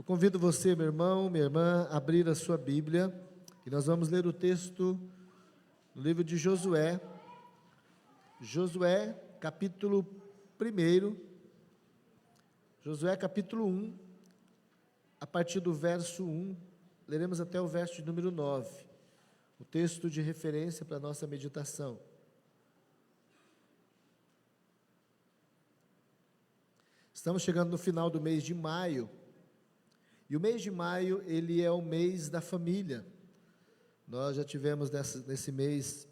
Convido você, meu irmão, minha irmã, a abrir a sua Bíblia, e nós vamos ler o texto do livro de Josué, capítulo 1, Josué capítulo 1, a partir do verso 1, leremos até o verso de número 9, o texto de referência para a nossa meditação. Estamos chegando no final do mês de maio, e o mês de maio, ele é o mês da família. Nós já tivemos nesse mês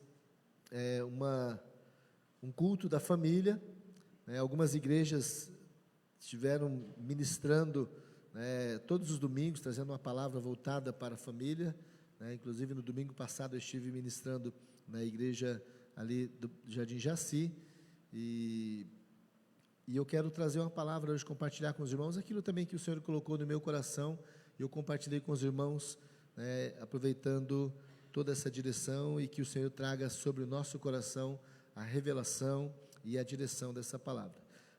um culto da família, algumas igrejas estiveram ministrando todos os domingos, trazendo uma palavra voltada para a família, inclusive no domingo passado eu estive ministrando na igreja ali do Jardim Jaci, e eu quero trazer uma palavra hoje, compartilhar com os irmãos, aquilo também que o Senhor colocou no meu coração, e eu compartilhei com os irmãos, aproveitando toda essa direção, e que o Senhor traga sobre o nosso coração a revelação e a direção dessa palavra.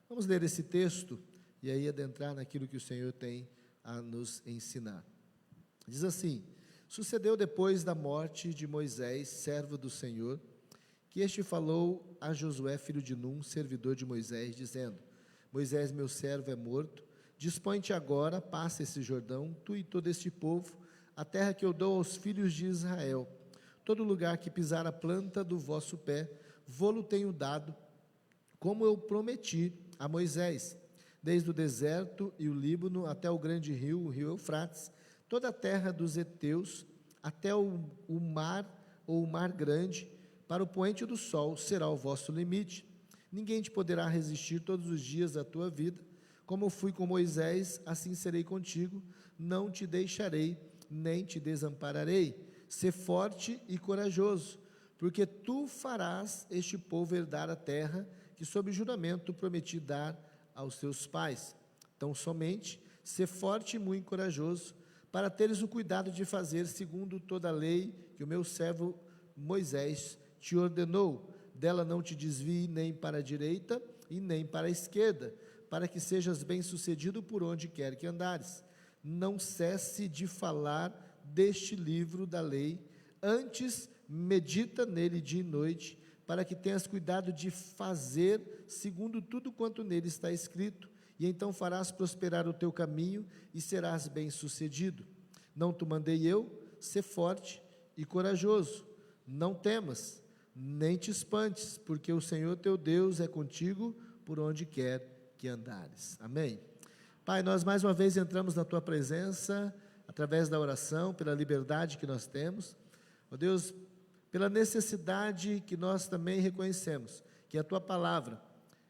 Vamos ler esse texto, e aí adentrar naquilo que o Senhor tem a nos ensinar. Diz assim: sucedeu depois da morte de Moisés, servo do Senhor, que este falou a Josué, filho de Num, servidor de Moisés, dizendo: Moisés, meu servo, é morto, dispõe-te agora, passa esse Jordão, tu e todo este povo, a terra que eu dou aos filhos de Israel. Todo lugar que pisar a planta do vosso pé, vô-lo tenho dado, como eu prometi a Moisés, desde o deserto e o Líbano até o grande rio, o rio Eufrates, toda a terra dos heteus, até o mar, ou o mar grande, para o poente do sol será o vosso limite. Ninguém te poderá resistir todos os dias da tua vida. Como fui com Moisés, assim serei contigo. Não te deixarei, nem te desampararei. Sê forte e corajoso, porque tu farás este povo herdar a terra que sob juramento prometi dar aos teus pais. Então somente sê forte e muito corajoso, para teres o cuidado de fazer segundo toda a lei que o meu servo Moisés te ordenou. Dela não te desvie nem para a direita e nem para a esquerda, para que sejas bem-sucedido por onde quer que andares. Não cesse de falar deste livro da lei, antes medita nele dia e noite, para que tenhas cuidado de fazer segundo tudo quanto nele está escrito, e então farás prosperar o teu caminho e serás bem-sucedido. Não te mandei eu? Sê forte e corajoso, não temas, nem te espantes, porque o Senhor teu Deus é contigo por onde quer que andares. Amém? Pai, nós mais uma vez entramos na tua presença, através da oração, pela liberdade que nós temos, ó Deus, pela necessidade que nós também reconhecemos, que a tua palavra,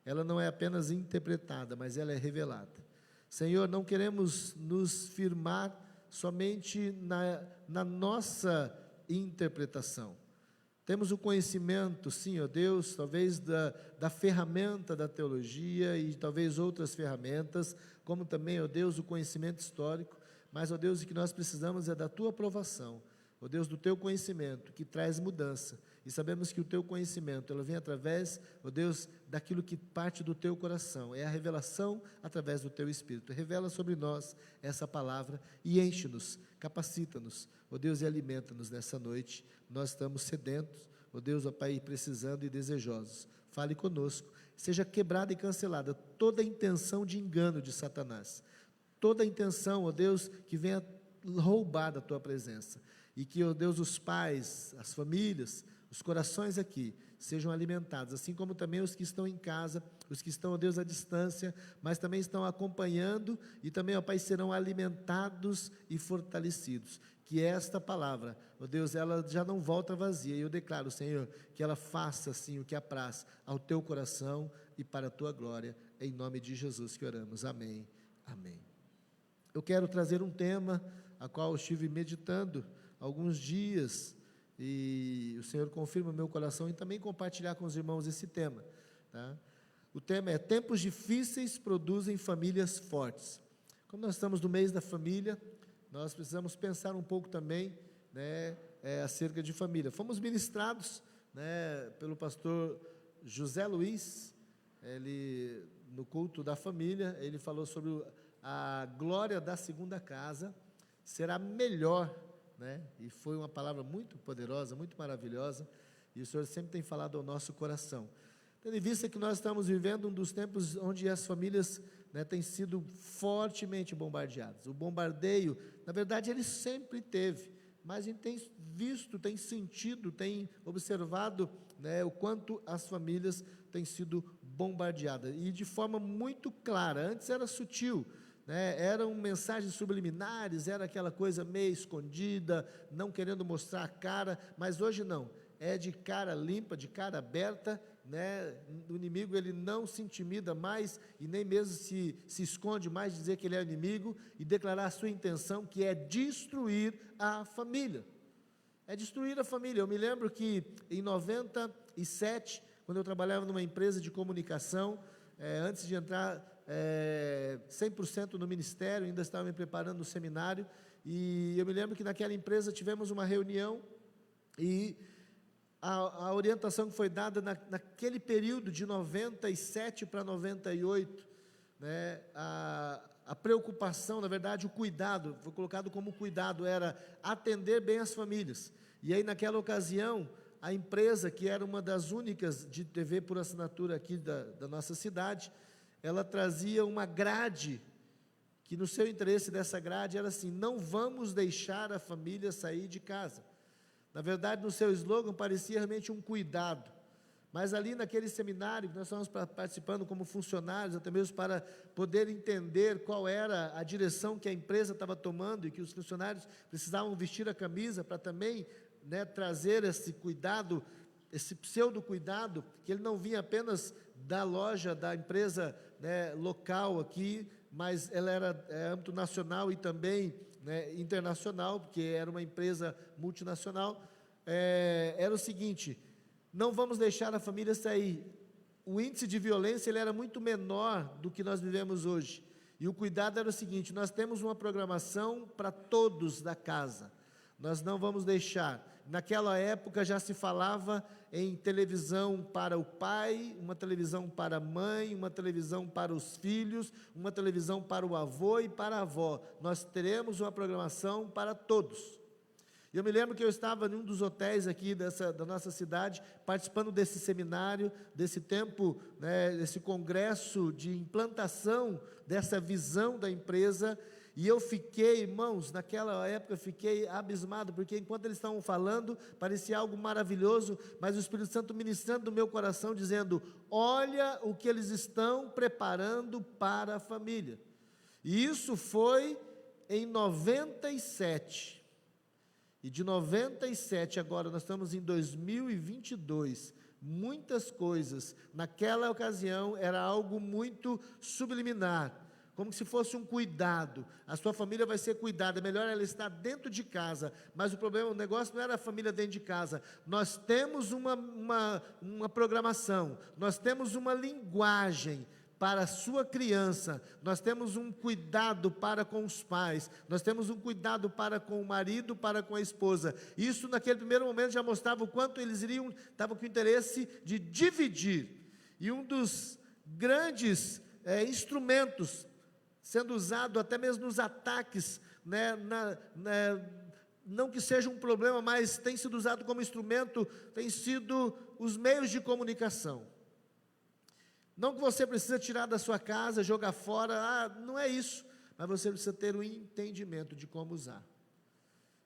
ela não é apenas interpretada, mas ela é revelada. Senhor, não queremos nos firmar somente na nossa interpretação. Temos o conhecimento, sim, ó Deus, talvez da ferramenta da teologia e talvez outras ferramentas, como também, ó Deus, o conhecimento histórico, mas, ó Deus, o que nós precisamos é da tua aprovação, ó Deus, do teu conhecimento, que traz mudança, e sabemos que o teu conhecimento, ela vem através, ó Deus, daquilo que parte do teu coração, é a revelação através do teu Espírito. Revela sobre nós essa palavra e enche-nos, capacita-nos, ó Deus, e alimenta-nos nessa noite. Nós estamos sedentos, ó Deus, ó Pai, precisando e desejosos. Fale conosco, seja quebrada e cancelada toda a intenção de engano de Satanás, toda a intenção, ó Deus, que venha roubar da tua presença, e que, ó Deus, os pais, as famílias, os corações aqui sejam alimentados, assim como também os que estão em casa, os que estão, ó Deus, à distância, mas também estão acompanhando, e também, ó Pai, serão alimentados e fortalecidos. Que esta palavra, ó Deus, ela já não volta vazia, e eu declaro, Senhor, que ela faça, sim, o que apraz ao teu coração e para a tua glória, em nome de Jesus que oramos, amém, amém. Eu quero trazer um tema, a qual eu estive meditando alguns dias, e o Senhor confirma o meu coração, e também compartilhar com os irmãos esse tema, tá? O tema é: tempos difíceis produzem famílias fortes. Como nós estamos no mês da família, nós precisamos pensar um pouco também, acerca de família. Fomos ministrados, pelo pastor José Luiz, ele, no culto da família, ele falou sobre a glória da segunda casa será melhor, né? E foi uma palavra muito poderosa, muito maravilhosa, e o Senhor sempre tem falado ao nosso coração. Tendo em vista que nós estamos vivendo um dos tempos onde as famílias, né, têm sido fortemente bombardeadas. O bombardeio, na verdade, ele sempre teve, mas a gente tem visto, tem sentido, tem observado, né, o quanto as famílias têm sido bombardeadas, e de forma muito clara. Antes era sutil, né, eram mensagens subliminares, era aquela coisa meio escondida, não querendo mostrar a cara, mas hoje não, é de cara limpa, de cara aberta, né? O inimigo, ele não se intimida mais, e nem mesmo se esconde mais de dizer que ele é inimigo, e declarar a sua intenção, que é destruir a família. É destruir a família. Eu me lembro que em 97, quando eu trabalhava numa empresa de comunicação, antes de entrar 100% no ministério, ainda estava me preparando no seminário, e eu me lembro que naquela empresa tivemos uma reunião, e a orientação que foi dada naquele período de 97 para 98, né, a preocupação, na verdade, o cuidado, foi colocado como cuidado, era atender bem as famílias. E aí, naquela ocasião, a empresa, que era uma das únicas de TV por assinatura aqui da nossa cidade, ela trazia uma grade, que no seu interesse dessa grade era assim: não vamos deixar a família sair de casa. Na verdade, no seu slogan parecia realmente um cuidado, mas ali naquele seminário que nós estávamos participando como funcionários, até mesmo para poder entender qual era a direção que a empresa estava tomando, e que os funcionários precisavam vestir a camisa para também, né, trazer esse cuidado, esse pseudo-cuidado, que ele não vinha apenas da loja, da empresa, né, local aqui, mas ela era âmbito nacional e também, né, internacional, porque era uma empresa multinacional. Era o seguinte: não vamos deixar a família sair. O índice de violência, ele era muito menor do que nós vivemos hoje, e o cuidado era o seguinte: nós temos uma programação para todos da casa, nós não vamos deixar. Naquela época já se falava em televisão para o pai, uma televisão para a mãe, uma televisão para os filhos, uma televisão para o avô e para a avó. Nós teremos uma programação para todos. E eu me lembro que eu estava em um dos hotéis aqui da nossa cidade, participando desse seminário, desse tempo, né, desse congresso de implantação dessa visão da empresa. E eu fiquei, irmãos, naquela época eu fiquei abismado, porque enquanto eles estavam falando, parecia algo maravilhoso, mas o Espírito Santo ministrando no meu coração, dizendo: olha o que eles estão preparando para a família. E isso foi em 97, e de 97 agora nós estamos em 2022, muitas coisas, naquela ocasião era algo muito subliminar, como se fosse um cuidado. A sua família vai ser cuidada, é melhor ela estar dentro de casa. Mas o negócio não era a família dentro de casa. Nós temos uma programação, nós temos uma linguagem para a sua criança, nós temos um cuidado para com os pais, nós temos um cuidado para com o marido, para com a esposa. Isso naquele primeiro momento já mostrava o quanto eles estavam com interesse de dividir. E um dos grandes instrumentos sendo usado até mesmo nos ataques, né, não que seja um problema, mas tem sido usado como instrumento, tem sido os meios de comunicação. Não que você precisa tirar da sua casa, jogar fora, não é isso, mas você precisa ter um entendimento de como usar.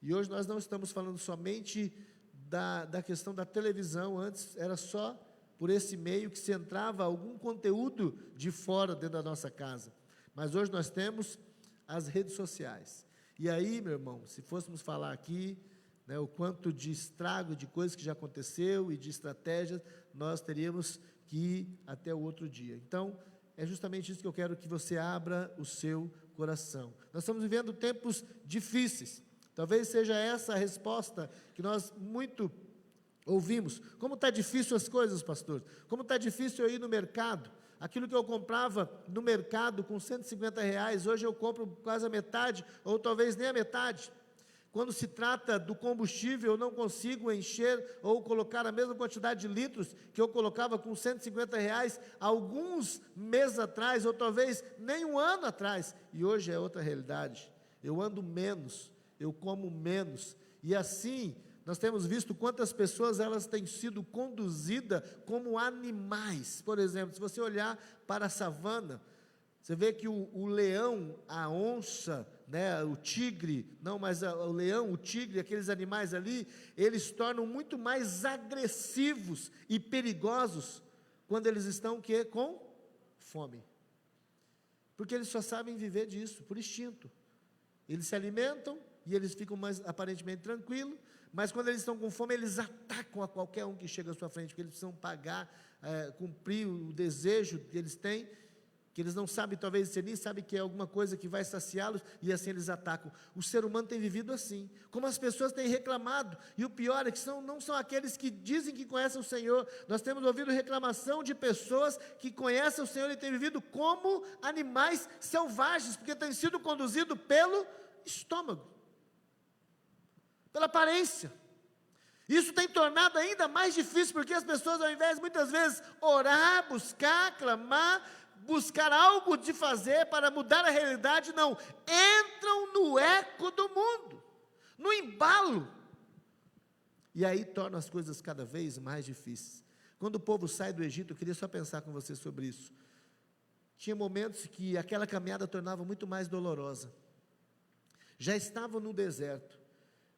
E hoje nós não estamos falando somente da questão da televisão. Antes era só por esse meio que se entrava algum conteúdo de fora dentro da nossa casa. Mas hoje nós temos as redes sociais. E aí, meu irmão, se fôssemos falar aqui, né, o quanto de estrago, de coisas que já aconteceu e de estratégias, nós teríamos que ir até o outro dia. Então, é justamente isso que eu quero que você abra o seu coração. Nós estamos vivendo tempos difíceis. Talvez seja essa a resposta que nós muito ouvimos. Como está difícil as coisas, pastor? Como está difícil eu ir no mercado? Aquilo que eu comprava no mercado com R$150, hoje eu compro quase a metade, ou talvez nem a metade. Quando se trata do combustível, eu não consigo encher ou colocar a mesma quantidade de litros que eu colocava com R$ 150 alguns meses atrás, ou talvez nem um ano atrás, e hoje é outra realidade. Eu ando menos, eu como menos, e assim nós temos visto quantas pessoas elas têm sido conduzidas como animais. Por exemplo, se você olhar para a savana, você vê que o leão, a onça, né, o tigre, não, mas o leão, o tigre, aqueles animais ali, eles se tornam muito mais agressivos e perigosos quando eles estão com fome. Porque eles só sabem viver disso, por instinto. Eles se alimentam e eles ficam mais aparentemente tranquilos, mas quando eles estão com fome, eles atacam a qualquer um que chega à sua frente, porque eles precisam pagar, cumprir o desejo que eles têm, que eles não sabem, talvez você nem sabe que é alguma coisa que vai saciá-los, e assim eles atacam. O ser humano tem vivido assim, como as pessoas têm reclamado, e o pior é que não são aqueles que dizem que conhecem o Senhor. Nós temos ouvido reclamação de pessoas que conhecem o Senhor e têm vivido como animais selvagens, porque têm sido conduzidos pelo estômago, pela aparência. Isso tem tornado ainda mais difícil, porque as pessoas, ao invés muitas vezes orar, buscar, clamar, buscar algo de fazer para mudar a realidade, não, entram no eco do mundo, no embalo, e aí torna as coisas cada vez mais difíceis. Quando o povo sai do Egito, eu queria só pensar com você sobre isso, tinha momentos que aquela caminhada tornava muito mais dolorosa, já estavam no deserto,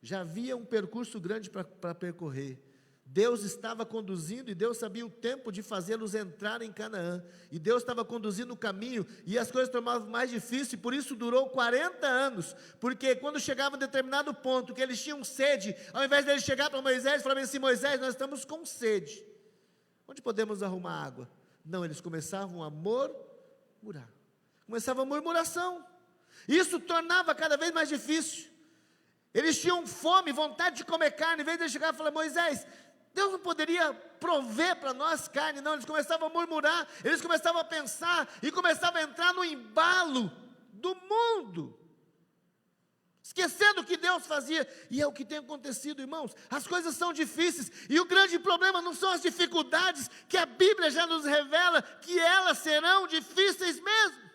já havia um percurso grande para percorrer, Deus estava conduzindo, e Deus sabia o tempo de fazê-los entrar em Canaã, e Deus estava conduzindo o caminho, e as coisas tornavam mais difíceis, e por isso durou 40 anos, porque quando chegava a determinado ponto, que eles tinham sede, ao invés de eles chegar para Moisés, falavam assim: Moisés, nós estamos com sede, onde podemos arrumar água? Não, eles começavam a murmurar, começava a murmuração, isso tornava cada vez mais difícil. Eles tinham fome, vontade de comer carne, em vez de eles chegarem e falar: Moisés, Deus não poderia prover para nós carne? Não, eles começavam a murmurar, eles começavam a pensar, e começavam a entrar no embalo do mundo, esquecendo o que Deus fazia, e é o que tem acontecido, irmãos. As coisas são difíceis, e o grande problema não são as dificuldades, que a Bíblia já nos revela, que elas serão difíceis mesmo,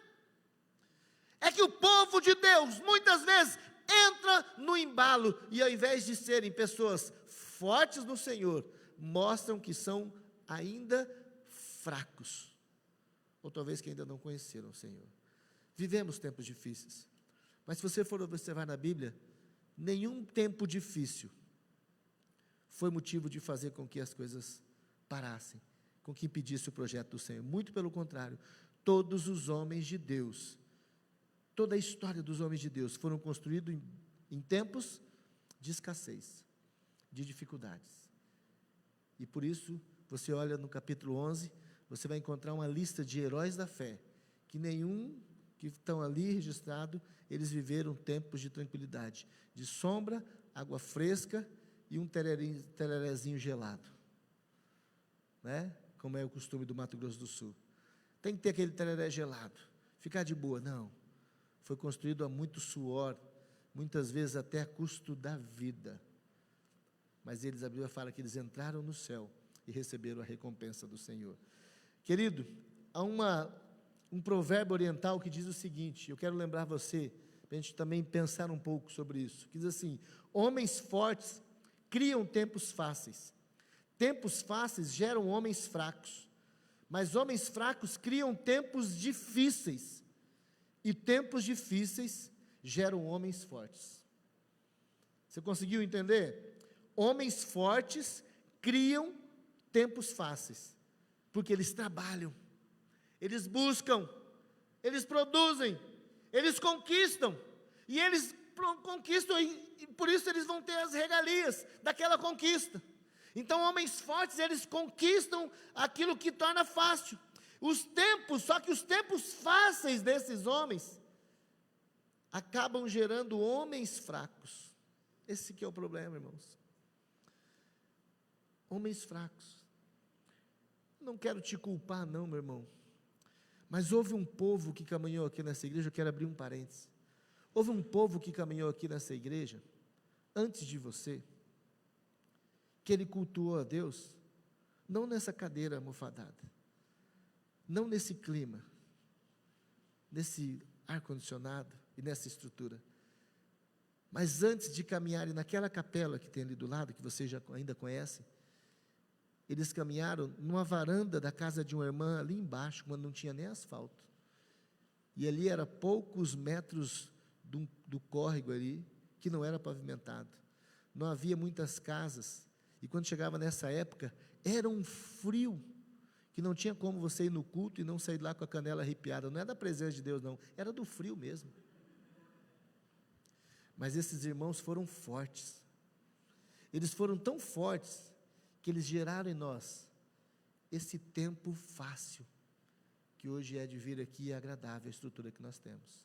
é que o povo de Deus, muitas vezes, entra no embalo, e ao invés de serem pessoas fortes no Senhor, mostram que são ainda fracos, ou talvez que ainda não conheceram o Senhor. Vivemos tempos difíceis, mas se você for observar na Bíblia, nenhum tempo difícil foi motivo de fazer com que as coisas parassem, com que impedisse o projeto do Senhor. Muito pelo contrário, todos os homens de Deus, toda a história dos homens de Deus foram construídos em tempos de escassez, de dificuldades. E por isso, você olha no capítulo 11, você vai encontrar uma lista de heróis da fé, que nenhum que estão ali registrado, eles viveram tempos de tranquilidade, de sombra, água fresca e um tererezinho gelado, né? Como é o costume do Mato Grosso do Sul. Tem que ter aquele tereré gelado, ficar de boa. Não, foi construído a muito suor, muitas vezes até a custo da vida, mas eles, a Bíblia fala que eles entraram no céu e receberam a recompensa do Senhor. Querido, há um provérbio oriental que diz o seguinte, eu quero lembrar você, para a gente também pensar um pouco sobre isso, que diz assim: homens fortes criam tempos fáceis geram homens fracos, mas homens fracos criam tempos difíceis, e tempos difíceis geram homens fortes. Você conseguiu entender? Homens fortes criam tempos fáceis, porque eles trabalham, eles buscam, eles produzem, eles conquistam, e eles conquistam, e por isso eles vão ter as regalias daquela conquista. Então, homens fortes, eles conquistam aquilo que torna fácil. Só que os tempos fáceis desses homens acabam gerando homens fracos. Esse que é o problema, irmãos. Homens fracos. Não quero te culpar não, meu irmão, mas houve um povo que caminhou aqui nessa igreja. Eu quero abrir um parênteses. Houve um povo que caminhou aqui nessa igreja antes de você, que ele cultuou a Deus, não nessa cadeira almofadada, não nesse clima, nesse ar-condicionado e nessa estrutura, mas antes de caminharem naquela capela que tem ali do lado, que você já ainda conhece, eles caminharam numa varanda da casa de uma irmã ali embaixo, quando não tinha nem asfalto, e ali era poucos metros do córrego ali, que não era pavimentado, não havia muitas casas, e quando chegava nessa época, era um frio, que não tinha como você ir no culto e não sair lá com a canela arrepiada, não é da presença de Deus não, era do frio mesmo. Mas esses irmãos foram fortes, eles foram tão fortes, que eles geraram em nós, esse tempo fácil, que hoje é de vir aqui e é agradável a estrutura que nós temos.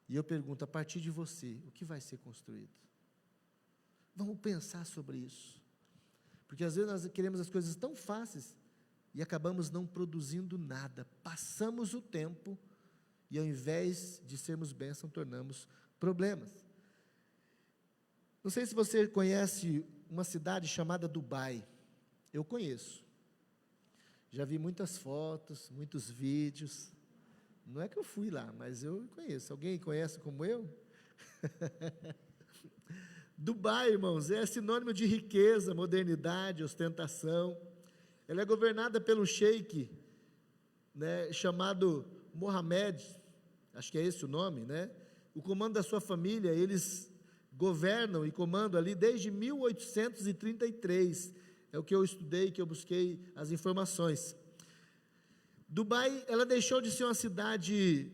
E eu pergunto, a partir de você, o que vai ser construído? Vamos pensar sobre isso, porque às vezes nós queremos as coisas tão fáceis, e acabamos não produzindo nada, passamos o tempo, e ao invés de sermos bênção, tornamos problemas. Não sei se você conhece uma cidade chamada Dubai, eu conheço, já vi muitas fotos, muitos vídeos, não é que eu fui lá, mas eu conheço. Alguém conhece como eu? Dubai, irmãos, é sinônimo de riqueza, modernidade, ostentação. Ela é governada pelo sheik, né, chamado Mohammed, acho que é esse o nome, né? O comando da sua família, eles governam e comandam ali desde 1833, é o que eu estudei, que eu busquei as informações. Dubai, ela deixou de ser uma cidade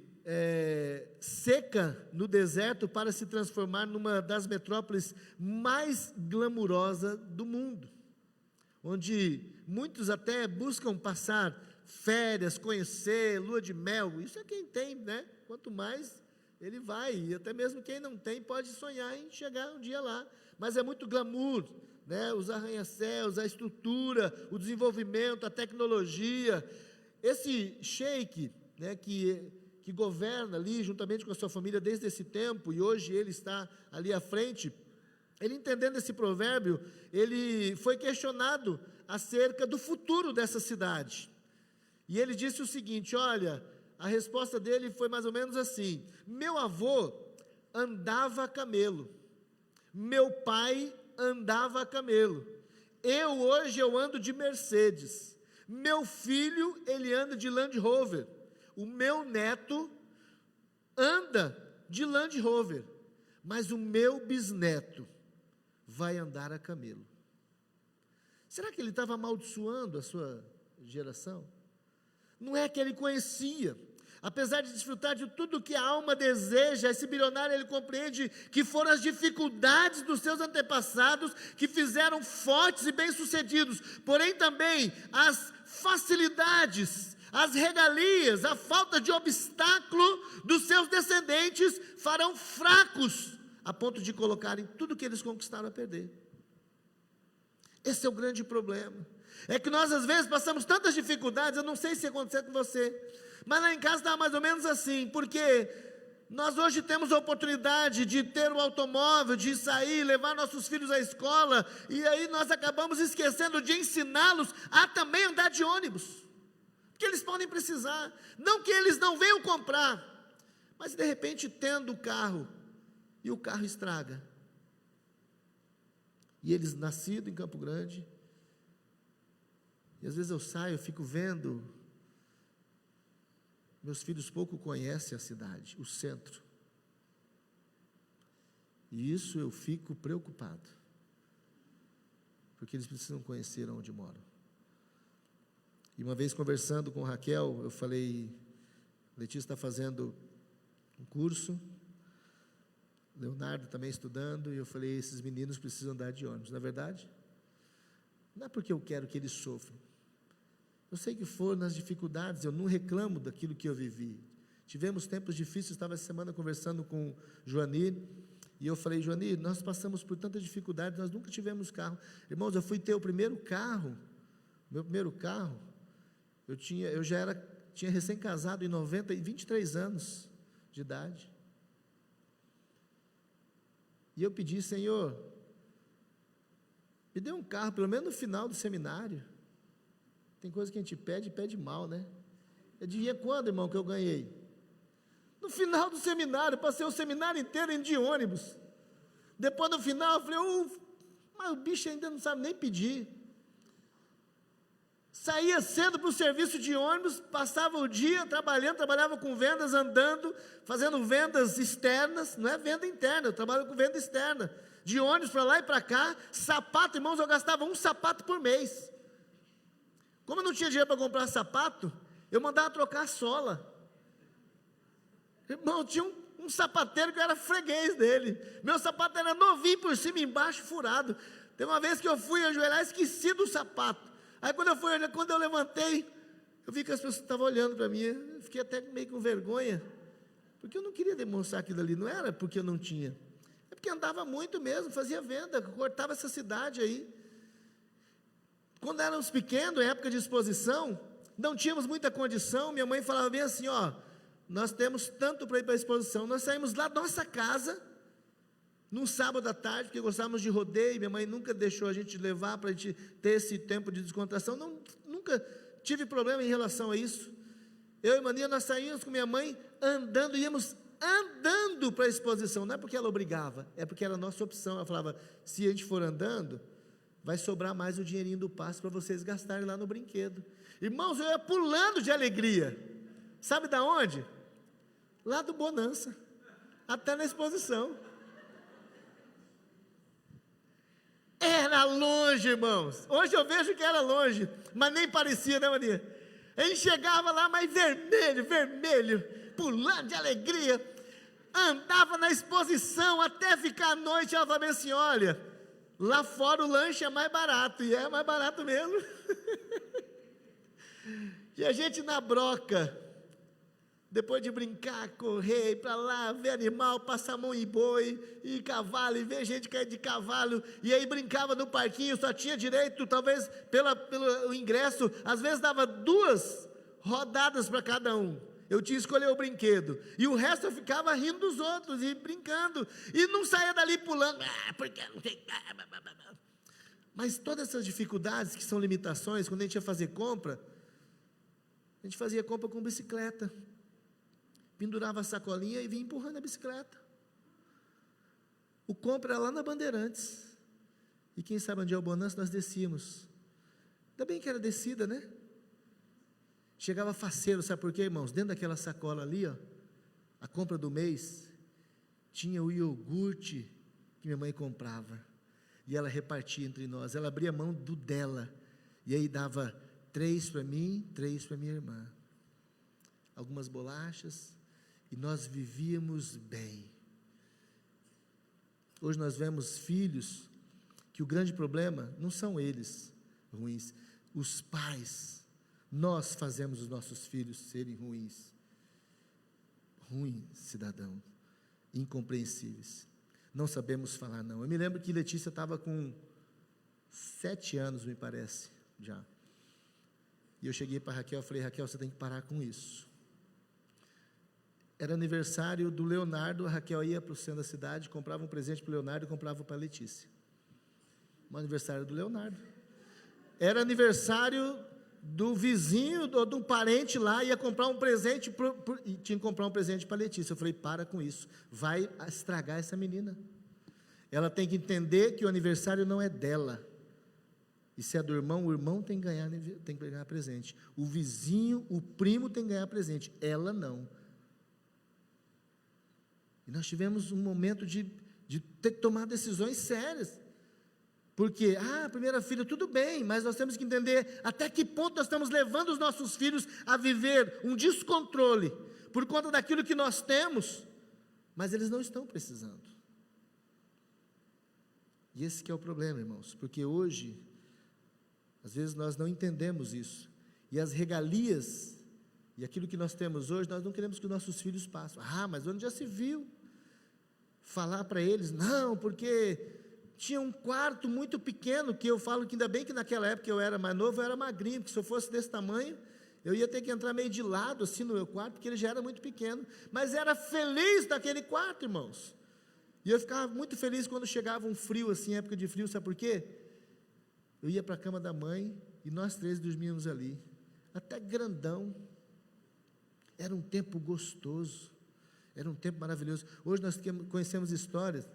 seca no deserto para se transformar numa das metrópoles mais glamurosas do mundo, onde muitos até buscam passar férias, conhecer, lua de mel. Isso é quem tem, né? Quanto mais ele vai, e até mesmo quem não tem pode sonhar em chegar um dia lá, mas é muito glamour, né? Os arranha-céus, a estrutura, o desenvolvimento, a tecnologia. Esse sheik, né, que governa ali juntamente com a sua família desde esse tempo, e hoje ele está ali à frente, ele, entendendo esse provérbio, ele foi questionado acerca do futuro dessa cidade, e ele disse o seguinte, olha, a resposta dele foi mais ou menos assim: meu avô andava a camelo, meu pai andava a camelo, hoje eu ando de Mercedes, meu filho, ele anda de Land Rover, o meu neto anda de Land Rover, mas o meu bisneto vai andar a camelo. Será que ele estava amaldiçoando a sua geração? Não é que ele conhecia, apesar de desfrutar de tudo que a alma deseja, esse bilionário, ele compreende que foram as dificuldades dos seus antepassados que fizeram fortes e bem-sucedidos, porém também as facilidades, as regalias, a falta de obstáculo dos seus descendentes farão fracos, a ponto de colocarem tudo que eles conquistaram a perder. Esse é o grande problema, é que nós às vezes passamos tantas dificuldades, eu não sei se aconteceu com você, mas lá em casa está mais ou menos assim, porque nós hoje temos a oportunidade de ter um automóvel, de sair, levar nossos filhos à escola, e aí nós acabamos esquecendo de ensiná-los a também andar de ônibus, porque eles podem precisar, não que eles não venham comprar, mas de repente tendo o carro, e o carro estraga, e eles nascidos em Campo Grande, e às vezes eu saio, eu fico vendo, meus filhos pouco conhecem a cidade, o centro, e isso eu fico preocupado, porque eles precisam conhecer onde moram. E uma vez conversando com Raquel, eu falei, Letícia está fazendo um curso, Leonardo também estudando, e eu falei, esses meninos precisam andar de ônibus. Na verdade, não é porque eu quero que eles sofram, eu sei que foram nas dificuldades, eu não reclamo daquilo que eu vivi, tivemos tempos difíceis, estava essa semana conversando com Joanir, e eu falei, Joanir, nós passamos por tantas dificuldades, nós nunca tivemos carro, irmãos, eu fui ter o primeiro carro, meu primeiro carro, eu tinha recém-casado em 23 anos de idade, e eu pedi, Senhor, Me dê um carro, pelo menos no final do seminário. Tem coisa que a gente pede, pede mal, né? Adivinha quando, irmão, que eu ganhei? No final do seminário, passei o seminário inteiro indo de ônibus. Depois, no final, eu falei, mas o bicho ainda não sabe nem pedir. Saía cedo para o serviço de ônibus, passava o dia trabalhando, trabalhava com vendas, andando, fazendo vendas externas, não é venda interna, eu trabalho com venda externa, de ônibus para lá e para cá, sapato, irmãos, eu gastava um sapato por mês. Como eu não tinha dinheiro para comprar sapato, eu mandava trocar a sola. Irmão, tinha um sapateiro que eu era freguês dele, meu sapato era novinho por cima e embaixo, furado. Tem uma vez que eu fui ajoelhar, esqueci do sapato. Aí quando eu levantei, eu vi que as pessoas estavam olhando para mim, eu fiquei até meio com vergonha, porque eu não queria demonstrar aquilo ali, não era porque eu não tinha, é porque andava muito mesmo, fazia venda, cortava essa cidade aí. Quando éramos pequenos, em época de exposição, não tínhamos muita condição, minha mãe falava bem assim, nós temos tanto para ir para a exposição, nós saímos lá da nossa casa, num sábado à tarde, porque gostávamos de rodeio, minha mãe nunca deixou a gente levar para a gente ter esse tempo de descontração, nunca tive problema em relação a isso. Eu e Mania, nós saímos com minha mãe andando, íamos andando para a exposição, não é porque ela obrigava, é porque era a nossa opção. Ela falava, se a gente for andando, vai sobrar mais o dinheirinho do passe para vocês gastarem lá no brinquedo. Irmãos, eu ia pulando de alegria, sabe da onde? Lá do Bonança, até na exposição. Era longe, irmãos. Hoje eu vejo que era longe, mas nem parecia, né, Maria? A gente chegava lá, mas vermelho, pulando de alegria, andava na exposição até ficar à noite. Ela falava assim, olha, lá fora o lanche é mais barato, e é mais barato mesmo. E a gente na broca, depois de brincar, correr, ir para lá, ver animal, passar a mão em boi, e cavalo, e ver gente cair de cavalo, e aí brincava no parquinho, só tinha direito, talvez, pelo ingresso, às vezes dava 2 rodadas para cada um, eu tinha que escolher o brinquedo, e o resto eu ficava rindo dos outros, e brincando, e não saía dali pulando, porque não tem... Mas todas essas dificuldades, que são limitações, quando a gente ia fazer compra, a gente fazia compra com bicicleta, pendurava a sacolinha e vinha empurrando a bicicleta. O compra era lá na Bandeirantes, e quem sabe onde é o Bonança, nós descíamos, ainda bem que era descida, né? Chegava faceiro, sabe por quê, irmãos? Dentro daquela sacola ali, a compra do mês, tinha o iogurte que minha mãe comprava, e ela repartia entre nós, ela abria mão do dela, e aí dava 3 para mim, 3 para minha irmã, algumas bolachas, e nós vivíamos bem. Hoje nós vemos filhos, que o grande problema não são eles ruins, os pais, nós fazemos os nossos filhos serem ruins, cidadão, incompreensíveis, não sabemos falar não. Eu me lembro que Letícia estava com 7 anos, me parece, já, e eu cheguei para Raquel, falei, Raquel, você tem que parar com isso. Era aniversário do Leonardo, a Raquel ia para o centro da cidade, comprava um presente para o Leonardo e comprava para a Letícia. Um aniversário do Leonardo. Era aniversário do vizinho, de um parente lá, ia comprar um presente, e tinha que comprar um presente para a Letícia. Eu falei, para com isso, vai estragar essa menina. Ela tem que entender que o aniversário não é dela. E se é do irmão, o irmão tem que ganhar presente. O vizinho, o primo tem que ganhar presente, ela não. E nós tivemos um momento de ter que tomar decisões sérias, porque, primeira filha, tudo bem, mas nós temos que entender até que ponto nós estamos levando os nossos filhos a viver um descontrole, por conta daquilo que nós temos, mas eles não estão precisando. E esse que é o problema, irmãos, porque hoje, às vezes nós não entendemos isso, e as regalias, e aquilo que nós temos hoje, nós não queremos que os nossos filhos passem. Mas onde já se viu? Falar para eles, não, porque tinha um quarto muito pequeno, que eu falo que ainda bem que naquela época eu era mais novo, eu era magrinho, porque se eu fosse desse tamanho, eu ia ter que entrar meio de lado assim no meu quarto, porque ele já era muito pequeno, mas era feliz naquele quarto, irmãos, e eu ficava muito feliz quando chegava um frio assim, época de frio, sabe por quê? eu ia para a cama da mãe e nós três dormíamos ali, até grandão. Era um tempo gostoso, era um tempo maravilhoso. Hoje nós conhecemos histórias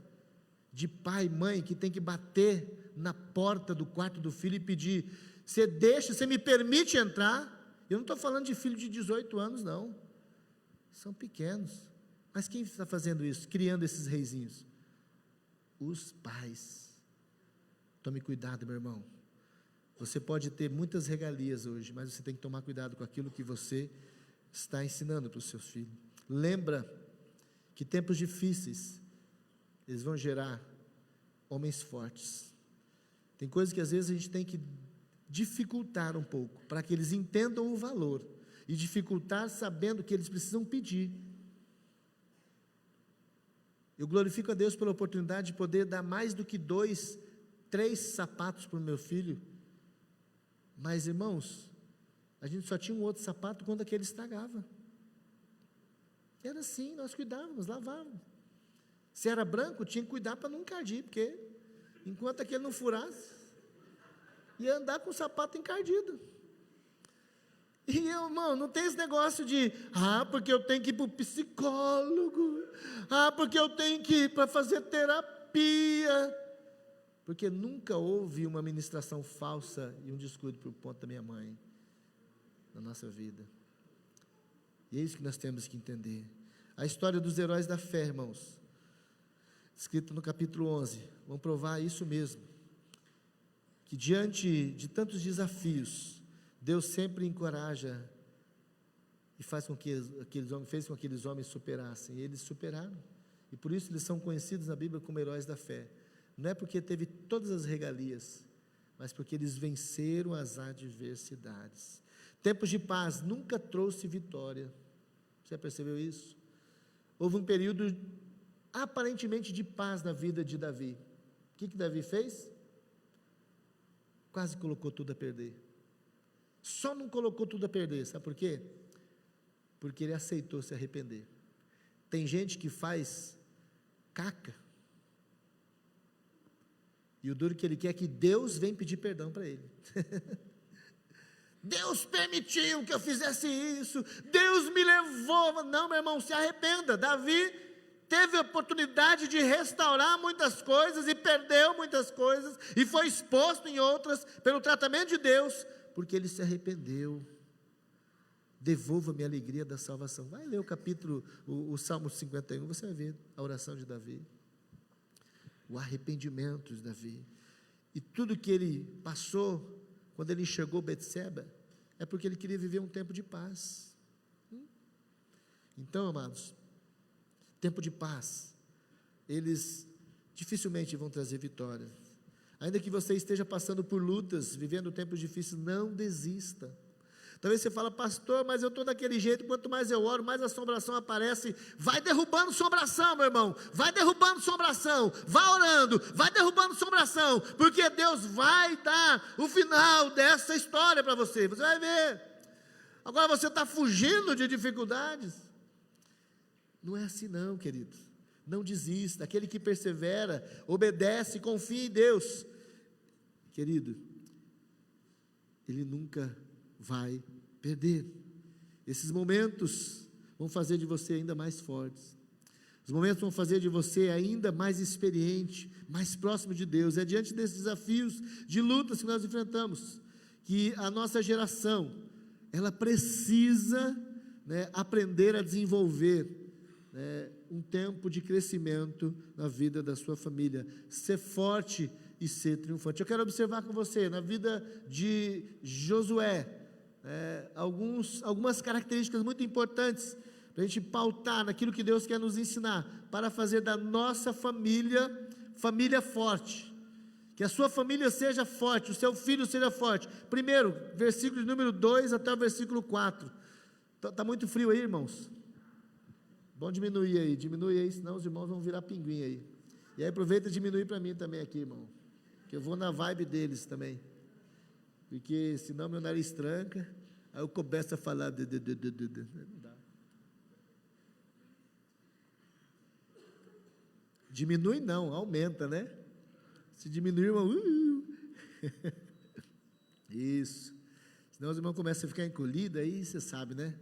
de pai e mãe que tem que bater na porta do quarto do filho e pedir: você me permite entrar? Eu não estou falando de filho de 18 anos, não, são pequenos, mas quem está fazendo isso, criando esses reizinhos? Os pais. Tome cuidado, meu irmão, você pode ter muitas regalias hoje, mas você tem que tomar cuidado com aquilo que você está ensinando para os seus filhos. Lembra que tempos difíceis, eles vão gerar homens fortes. Tem coisas que às vezes a gente tem que dificultar um pouco, para que eles entendam o valor, e dificultar sabendo que eles precisam pedir. Eu glorifico a Deus pela oportunidade de poder dar mais do que 2, 3 sapatos para o meu filho, mas irmãos, a gente só tinha um outro sapato quando aquele estragava. Era assim, nós cuidávamos, lavávamos. Se era branco, tinha que cuidar para não encardir, porque enquanto aquele não furasse, ia andar com o sapato encardido. E eu, irmão, não tem esse negócio de, porque eu tenho que ir para o psicólogo, porque eu tenho que ir para fazer terapia, porque nunca houve uma ministração falsa e um descuido por ponto da minha mãe na nossa vida. E é isso que nós temos que entender. A história dos heróis da fé, irmãos, escrita no capítulo 11, vão provar isso mesmo, que diante de tantos desafios, Deus sempre encoraja e fez com que aqueles homens superassem, e eles superaram, e por isso eles são conhecidos na Bíblia como heróis da fé. Não é porque teve todas as regalias, mas porque eles venceram as adversidades. Tempos de paz nunca trouxe vitória. Você já percebeu isso? Houve um período aparentemente de paz na vida de Davi. O que Davi fez? Quase colocou tudo a perder. Só não colocou tudo a perder, sabe por quê? Porque ele aceitou se arrepender. Tem gente que faz caca, e o duro que ele quer é que Deus venha pedir perdão para ele. Deus permitiu que eu fizesse isso, Deus me levou. Não, meu irmão, se arrependa. Davi teve a oportunidade de restaurar muitas coisas e perdeu muitas coisas, e foi exposto em outras pelo tratamento de Deus, porque ele se arrependeu. Devolva-me a alegria da salvação. Vai ler o Salmo 51, você vai ver a oração de Davi, o arrependimento de Davi, e tudo que ele passou quando ele enxergou Betseba, é porque ele queria viver um tempo de paz. Então, amados, tempo de paz, eles dificilmente vão trazer vitória. Ainda que você esteja passando por lutas, vivendo tempos difíceis, não desista. Talvez você fale: pastor, mas eu estou daquele jeito, quanto mais eu oro, mais assombração aparece. Vai derrubando assombração, meu irmão, vai derrubando assombração, vai orando, vai derrubando assombração, porque Deus vai dar o final dessa história para você, você vai ver. Agora você está fugindo de dificuldades, não é assim não, querido. Não desista. Aquele que persevera, obedece, confia em Deus, querido, ele nunca vai perder. Esses momentos vão fazer de você ainda mais fortes. Os momentos vão fazer de você ainda mais experiente, mais próximo de Deus. É diante desses desafios, de lutas que nós enfrentamos, que a nossa geração, ela precisa, aprender a desenvolver, um tempo de crescimento na vida da sua família, ser forte e ser triunfante. Eu quero observar com você, na vida de Josué, algumas características muito importantes, para a gente pautar naquilo que Deus quer nos ensinar, para fazer da nossa família forte, que a sua família seja forte, o seu filho seja forte. Primeiro, versículo de número 2 até o versículo 4, está muito frio aí, irmãos? Bom diminui aí, senão os irmãos vão virar pinguim aí, e aí aproveita e diminui para mim também aqui, irmão, que eu vou na vibe deles também, porque senão meu nariz tranca, aí eu começo a falar, não dá. Diminui não, aumenta, né? Se diminuir, irmão, Isso. Senão os irmãos começam a ficar encolhidos, aí você sabe, né?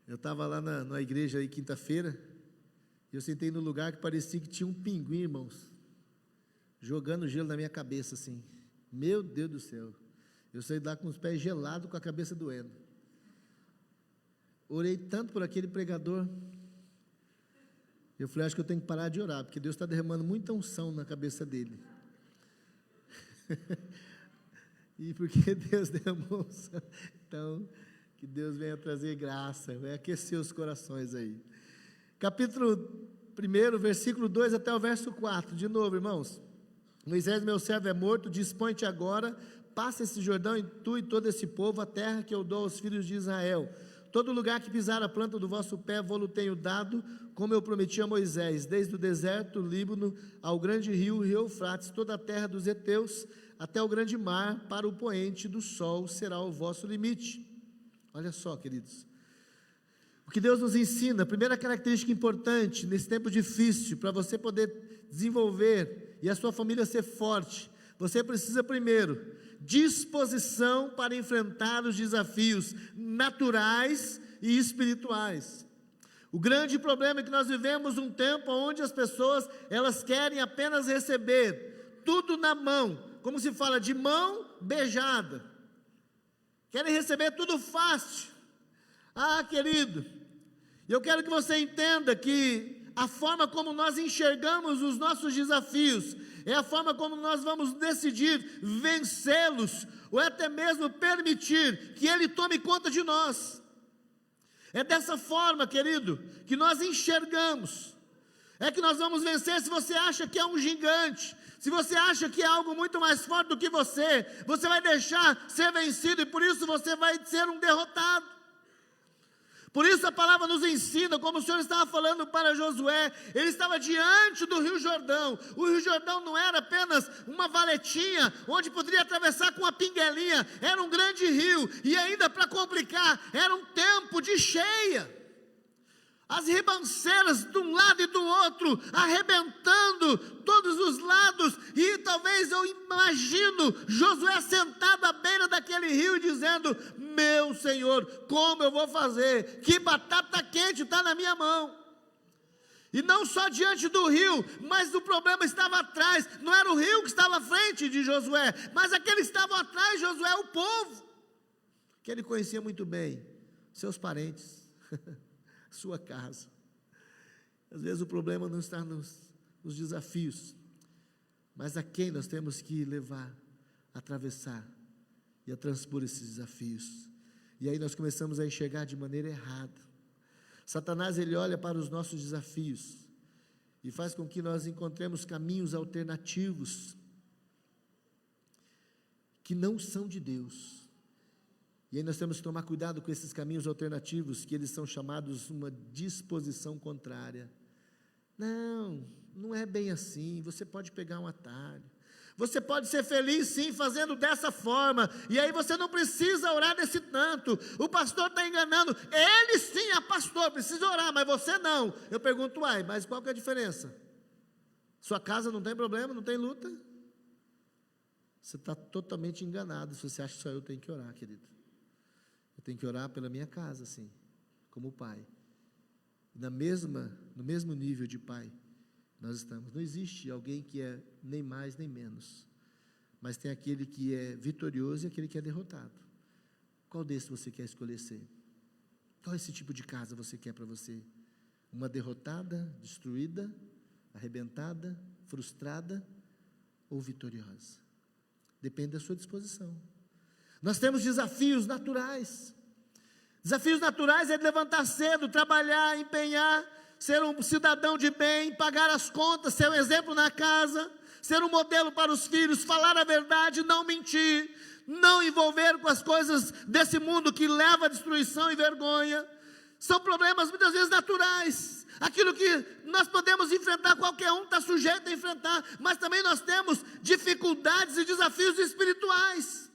Eu estava lá na igreja aí quinta-feira, e eu sentei no lugar que parecia que tinha um pinguim, irmãos, jogando gelo na minha cabeça, assim. Meu Deus do céu. Eu saí lá com os pés gelados, com a cabeça doendo. Orei tanto por aquele pregador. Eu falei, acho que eu tenho que parar de orar, porque Deus está derramando muita unção na cabeça dele. E porque Deus derramou unção, então, que Deus venha trazer graça, vai aquecer os corações aí. Capítulo 1, versículo 2 até o verso 4, de novo, irmãos. Moisés, meu servo, é morto, dispõe-te agora, passa esse Jordão e tu e todo esse povo, a terra que eu dou aos filhos de Israel. Todo lugar que pisar a planta do vosso pé, vou-lo tenho dado, como eu prometi a Moisés, desde o deserto, Líbano, ao grande rio Eufrates, toda a terra dos heteus, até o grande mar, para o poente do sol, será o vosso limite. Olha só, queridos, o que Deus nos ensina, a primeira característica importante, nesse tempo difícil, para você poder desenvolver, e a sua família ser forte, você precisa primeiro, disposição para enfrentar os desafios naturais e espirituais. O grande problema é que nós vivemos um tempo onde as pessoas, elas querem apenas receber tudo na mão, como se fala, de mão beijada, querem receber tudo fácil. Ah, querido, eu quero que você entenda que a forma como nós enxergamos os nossos desafios, é a forma como nós vamos decidir vencê-los, ou até mesmo permitir que Ele tome conta de nós. É dessa forma, querido, que nós enxergamos, é que nós vamos vencer. Se você acha que é um gigante, se você acha que é algo muito mais forte do que você vai deixar ser vencido, e por isso você vai ser um derrotado. Por isso a palavra nos ensina, como o Senhor estava falando para Josué, ele estava diante do Rio Jordão. O Rio Jordão não era apenas uma valetinha, onde poderia atravessar com uma pinguelinha, era um grande rio, e ainda para complicar, era um tempo de cheia. As ribanceiras de um lado e do outro, arrebentando todos os lados, e talvez eu imagino Josué sentado à beira daquele rio e dizendo, meu Senhor, como eu vou fazer? Que batata quente está na minha mão. E não só diante do rio, mas o problema estava atrás, não era o rio que estava à frente de Josué, mas aqueles que estavam atrás de Josué, o povo, que ele conhecia muito bem, seus parentes, sua casa. Às vezes o problema não está nos desafios, mas a quem nós temos que levar, atravessar e a transpor esses desafios. E aí nós começamos a enxergar de maneira errada. Satanás, ele olha para os nossos desafios e faz com que nós encontremos caminhos alternativos que não são de Deus. E aí nós temos que tomar cuidado com esses caminhos alternativos, que eles são chamados uma disposição contrária. Não é bem assim, você pode pegar um atalho, você pode ser feliz sim, fazendo dessa forma, e aí você não precisa orar desse tanto, o pastor está enganando, ele sim é pastor, precisa orar, mas você não. Eu pergunto, mas qual que é a diferença? Sua casa não tem problema, não tem luta? Você está totalmente enganado, se você acha que só eu tenho que orar, querido. Eu tenho que orar pela minha casa, sim, como pai. No mesmo nível de pai, nós estamos. Não existe alguém que é nem mais nem menos, mas tem aquele que é vitorioso e aquele que é derrotado. Qual desses você quer escolher ser? Qual esse tipo de casa você quer para você? Uma derrotada, destruída, arrebentada, frustrada ou vitoriosa? Depende da sua disposição. Nós temos desafios naturais. Desafios naturais é levantar cedo, trabalhar, empenhar, ser um cidadão de bem, pagar as contas, ser um exemplo na casa, ser um modelo para os filhos, falar a verdade, não mentir, não envolver com as coisas desse mundo que leva à destruição e vergonha. São problemas muitas vezes naturais. Aquilo que nós podemos enfrentar, qualquer um está sujeito a enfrentar, mas também nós temos dificuldades e desafios espirituais.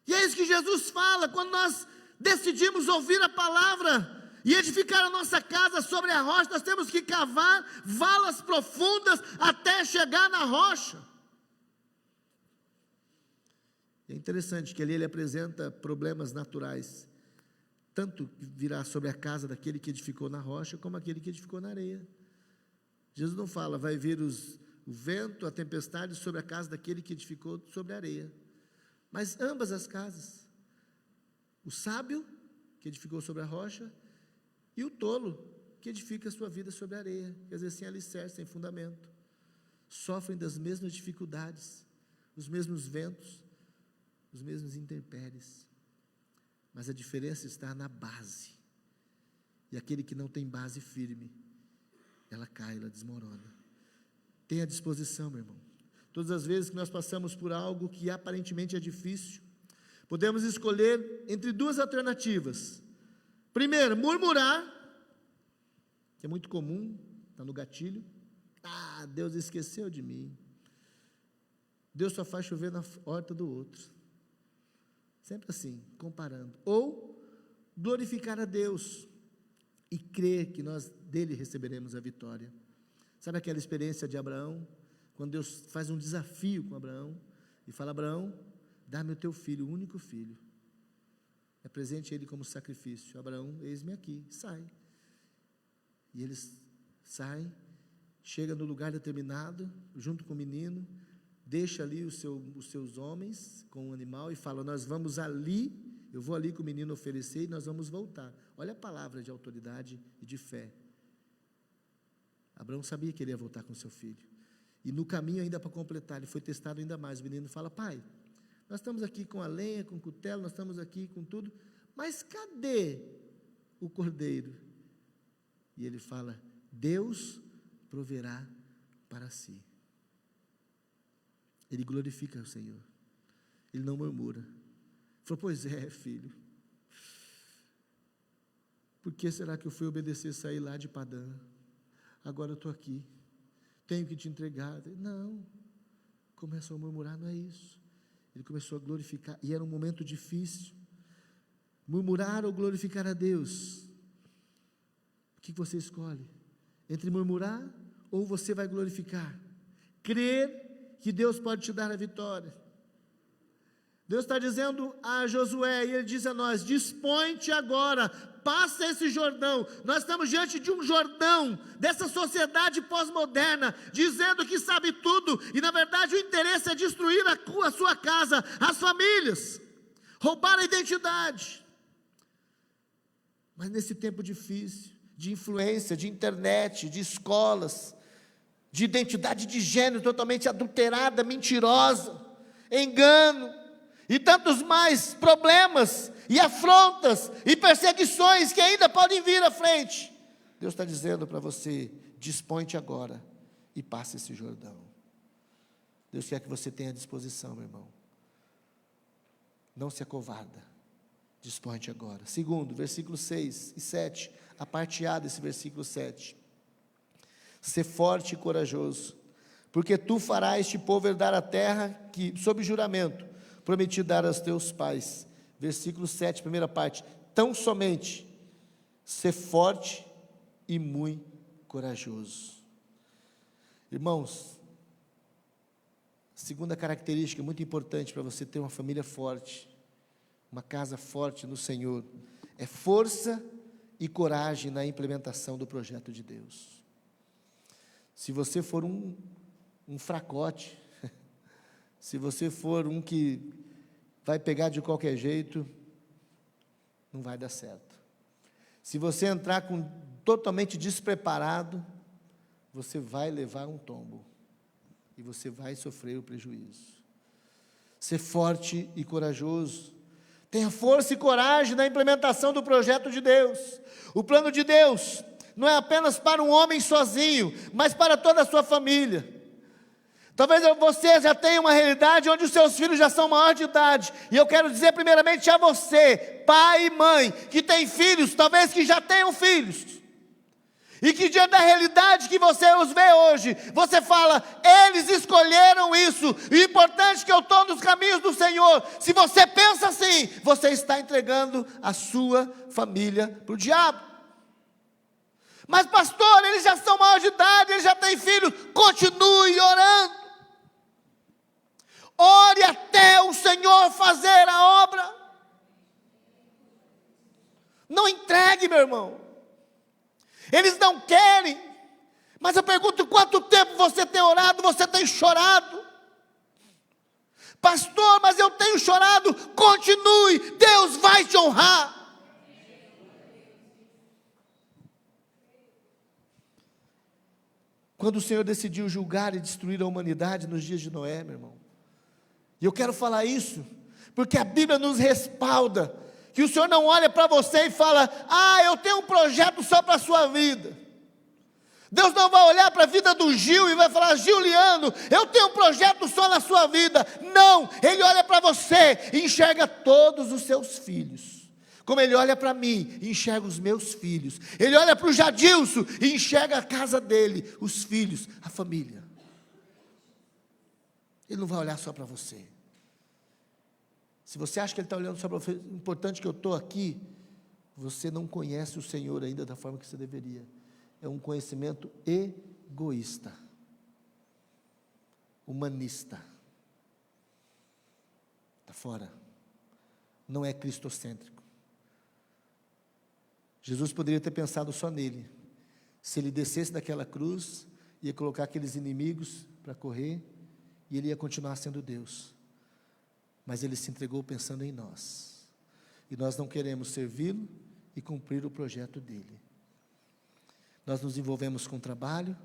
E é isso que Jesus fala, quando nós decidimos ouvir a palavra e edificar a nossa casa sobre a rocha, nós temos que cavar valas profundas até chegar na rocha. É interessante que ali ele apresenta problemas naturais, tanto virá sobre a casa daquele que edificou na rocha, como aquele que edificou na areia. Jesus não fala, vai vir o vento, a tempestade sobre a casa daquele que edificou sobre a areia, mas ambas as casas, o sábio que edificou sobre a rocha e o tolo que edifica a sua vida sobre a areia, quer dizer, sem alicerce, sem fundamento, sofrem das mesmas dificuldades, os mesmos ventos, os mesmos intempéries, mas a diferença está na base, e aquele que não tem base firme, ela cai, ela desmorona. Tenha disposição, meu irmão. Todas as vezes que nós passamos por algo que aparentemente é difícil, podemos escolher entre duas alternativas. Primeiro, murmurar, que é muito comum, está no gatilho. Deus esqueceu de mim. Deus só faz chover na horta do outro. Sempre assim, comparando. Ou glorificar a Deus e crer que nós dele receberemos a vitória. Sabe aquela experiência de Abraão, quando Deus faz um desafio com Abraão e fala: Abraão, dá-me o teu filho, o único filho, apresente ele como sacrifício. Abraão, eis-me aqui, sai. E eles saem, chega no lugar determinado, junto com o menino, deixa ali os seus homens com o animal e fala: nós vamos ali, eu vou ali com o menino oferecer e nós vamos voltar. Olha a palavra de autoridade e de fé. Abraão sabia que ele ia voltar com seu filho, e no caminho ainda para completar, ele foi testado ainda mais. O menino fala: pai, nós estamos aqui com a lenha, com o cutelo, nós estamos aqui com tudo, mas cadê o cordeiro? E ele fala: Deus proverá para si. Ele glorifica o Senhor, ele não murmura. Ele falou: pois é, filho, por que será que eu fui obedecer, sair lá de Padã? Agora eu estou aqui, tenho que te entregar. Não, começou a murmurar, não é isso. Ele começou a glorificar, e era um momento difícil. Murmurar ou glorificar a Deus? O que você escolhe? Entre murmurar ou você vai glorificar? Crer que Deus pode te dar a vitória. Deus está dizendo a Josué, e ele diz a nós: dispõe-te agora, passa esse Jordão. Nós estamos diante de um Jordão, dessa sociedade pós-moderna, dizendo que sabe tudo, e na verdade o interesse é destruir a sua casa, as famílias, roubar a identidade. Mas nesse tempo difícil, de influência, de internet, de escolas, de identidade de gênero totalmente adulterada, mentirosa, engano, e tantos mais problemas, e afrontas, e perseguições que ainda podem vir à frente, Deus está dizendo para você: dispõe-te agora, e passe esse Jordão. Deus quer que você tenha disposição, meu irmão, não se acovarda, dispõe-te agora. Segundo, versículos 6 e 7, a parte A desse versículo 7, ser forte e corajoso, porque tu farás este povo herdar a terra que, sob juramento, prometi dar aos teus pais. Versículo 7, primeira parte: tão somente ser forte e muito corajoso. Irmãos, segunda característica muito importante para você ter uma família forte, uma casa forte no Senhor, é força e coragem na implementação do projeto de Deus. Se você for um fracote, se você for um que vai pegar de qualquer jeito, não vai dar certo. Se você entrar totalmente despreparado, você vai levar um tombo, e você vai sofrer o prejuízo. Ser forte e corajoso, tenha força e coragem na implementação do projeto de Deus. O plano de Deus não é apenas para um homem sozinho, mas para toda a sua família. Talvez você já tenha uma realidade onde os seus filhos já são maior de idade, e eu quero dizer primeiramente a você, pai e mãe, que tem filhos, talvez que já tenham filhos, e que diante da realidade que você os vê hoje, você fala: eles escolheram isso, e o importante é que eu estou nos caminhos do Senhor. Se você pensa assim, você está entregando a sua família para o diabo. Mas pastor, eles já são maior de idade, eles já têm filhos. Continue orando. Ore até o Senhor fazer a obra. Não entregue, meu irmão. Eles não querem. Mas eu pergunto, quanto tempo você tem orado, você tem chorado? Pastor, mas eu tenho chorado. Continue, Deus vai te honrar. Quando o Senhor decidiu julgar e destruir a humanidade nos dias de Noé, meu irmão. E eu quero falar isso, porque a Bíblia nos respalda, que o Senhor não olha para você e fala, eu tenho um projeto só para a sua vida. Deus não vai olhar para a vida do Gil e vai falar, Giuliano, eu tenho um projeto só na sua vida. Não, Ele olha para você e enxerga todos os seus filhos. Como Ele olha para mim e enxerga os meus filhos. Ele olha para o Jadilson e enxerga a casa dele, os filhos, a família. Ele não vai olhar só para você. Se você acha que Ele está olhando só para você, importante que eu estou aqui, você não conhece o Senhor ainda da forma que você deveria. É um conhecimento egoísta, humanista. Está fora. Não é cristocêntrico. Jesus poderia ter pensado só nele. Se ele descesse daquela cruz, ia colocar aqueles inimigos para correr, e ele ia continuar sendo Deus. Mas ele se entregou pensando em nós. E nós não queremos servi-lo e cumprir o projeto dele. Nós nos envolvemos com o trabalho,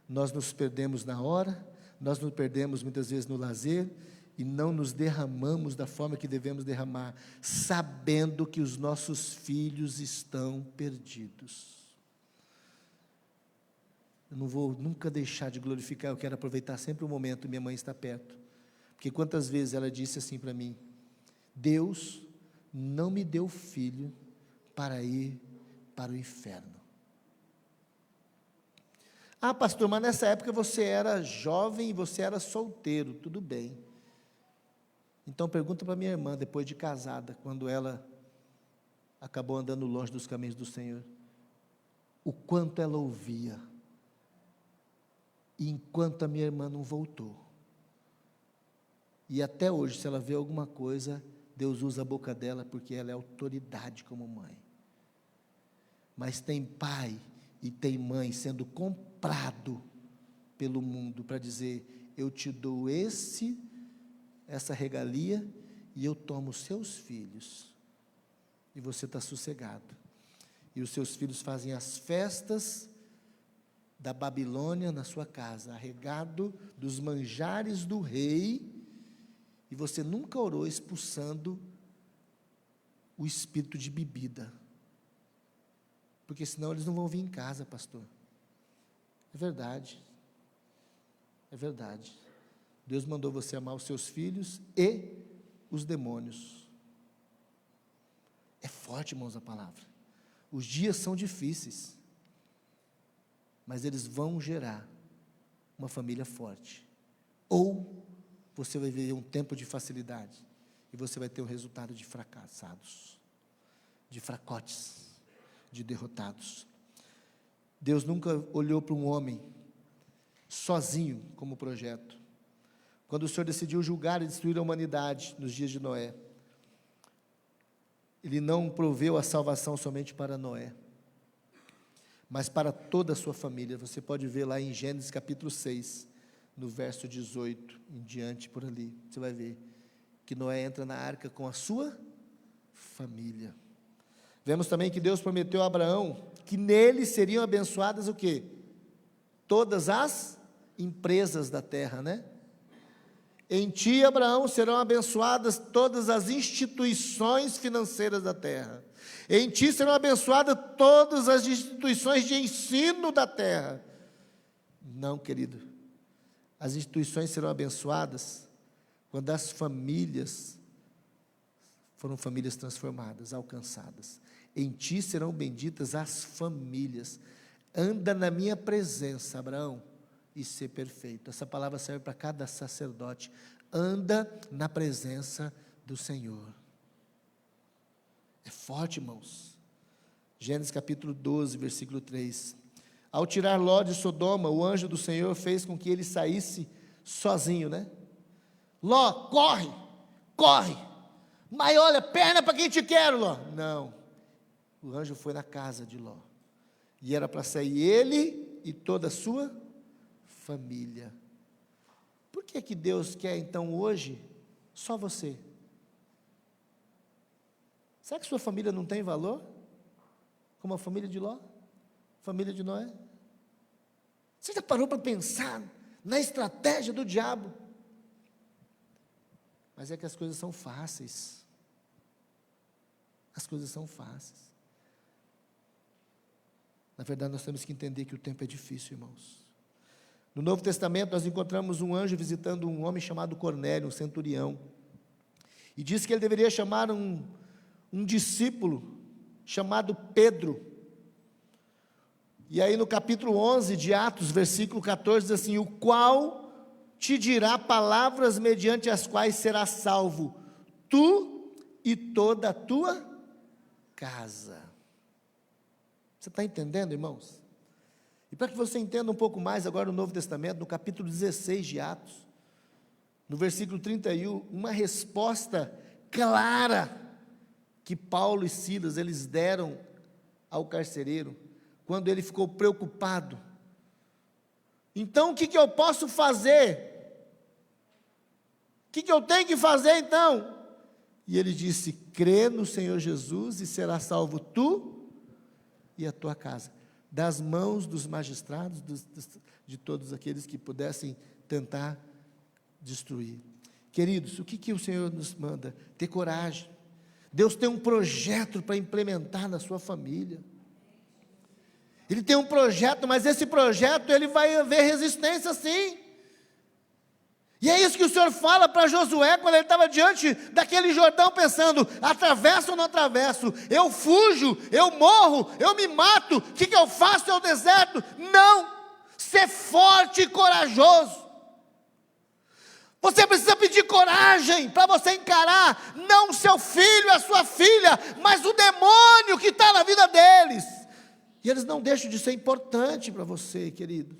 nós nos perdemos na hora, nós nos perdemos muitas vezes no lazer, e não nos derramamos da forma que devemos derramar, sabendo que os nossos filhos estão perdidos. Eu não vou nunca deixar de glorificar, eu quero aproveitar sempre o momento, minha mãe está perto, porque quantas vezes ela disse assim para mim, Deus não me deu filho para ir para o inferno. Pastor, mas nessa época você era jovem e você era solteiro, tudo bem. Então pergunta para minha irmã, depois de casada, quando ela acabou andando longe dos caminhos do Senhor, o quanto ela ouvia, e enquanto a minha irmã não voltou. E até hoje, se ela vê alguma coisa, Deus usa a boca dela, porque ela é autoridade como mãe. Mas tem pai e tem mãe sendo comprado pelo mundo para dizer, eu te dou essa regalia e eu tomo os seus filhos e você está sossegado. E os seus filhos fazem as festas da Babilônia na sua casa, arregado dos manjares do rei, e você nunca orou expulsando o espírito de bebida. Porque senão eles não vão vir em casa, pastor. É verdade. É verdade. Deus mandou você amar os seus filhos e os demônios. É forte, irmãos, a palavra. Os dias são difíceis, mas eles vão gerar uma família forte. Ou você vai viver um tempo de facilidade e você vai ter um resultado de fracassados, de fracotes, de derrotados. Deus nunca olhou para um homem sozinho como projeto. Quando o Senhor decidiu julgar e destruir a humanidade nos dias de Noé, Ele não proveu a salvação somente para Noé, mas para toda a sua família. Você pode ver lá em Gênesis capítulo 6, no verso 18, em diante por ali, você vai ver que Noé entra na arca com a sua família. Vemos também que Deus prometeu a Abraão que nele seriam abençoadas o quê? Todas as empresas da terra, né? Em ti, Abraão, serão abençoadas todas as instituições financeiras da terra. Em ti serão abençoadas todas as instituições de ensino da terra. Não, querido. As instituições serão abençoadas quando as famílias foram famílias transformadas, alcançadas. Em ti serão benditas as famílias. Anda na minha presença, Abraão, e ser perfeito. Essa palavra serve para cada sacerdote. Anda na presença do Senhor. É forte, irmãos. Gênesis capítulo 12, versículo 3. Ao tirar Ló de Sodoma, o anjo do Senhor fez com que ele saísse sozinho, né? Ló, corre, corre. Mas olha, perna para quem te quer, Ló. Não, o anjo foi na casa de Ló. E era para sair ele e toda a sua família. Por que Deus quer então hoje só você? Será que sua família não tem valor? Como a família de Ló? Família de Noé? Você já parou para pensar na estratégia do diabo? Mas é que as coisas são fáceis. As coisas são fáceis. Na verdade, nós temos que entender que o tempo é difícil, irmãos. No Novo Testamento, nós encontramos um anjo visitando um homem chamado Cornélio, um centurião. E disse que ele deveria chamar um discípulo chamado Pedro. E aí no capítulo 11 de Atos, versículo 14, diz assim: o qual te dirá palavras mediante as quais serás salvo, tu e toda a tua casa. Você está entendendo, irmãos? E para que você entenda um pouco mais agora no Novo Testamento, no capítulo 16 de Atos, no versículo 31, uma resposta clara que Paulo e Silas, eles deram ao carcereiro, quando ele ficou preocupado. Então, o que eu posso fazer? O que eu tenho que fazer então? E ele disse: crê no Senhor Jesus e será salvo tu e a tua casa, das mãos dos magistrados, de todos aqueles que pudessem tentar destruir. Queridos, o que o Senhor nos manda? Ter coragem. Deus tem um projeto para implementar na sua família. Ele tem um projeto, mas esse projeto, ele vai haver resistência sim. E é isso que o Senhor fala para Josué, quando ele estava diante daquele Jordão, pensando: atravesso ou não atravesso? Eu fujo, eu morro, eu me mato, o que eu faço? É o deserto? Não, ser forte e corajoso. Você precisa pedir coragem para você encarar, não o seu filho, a sua filha, mas o demônio que está na vida deles. E eles não deixam de ser importantes para você, querido.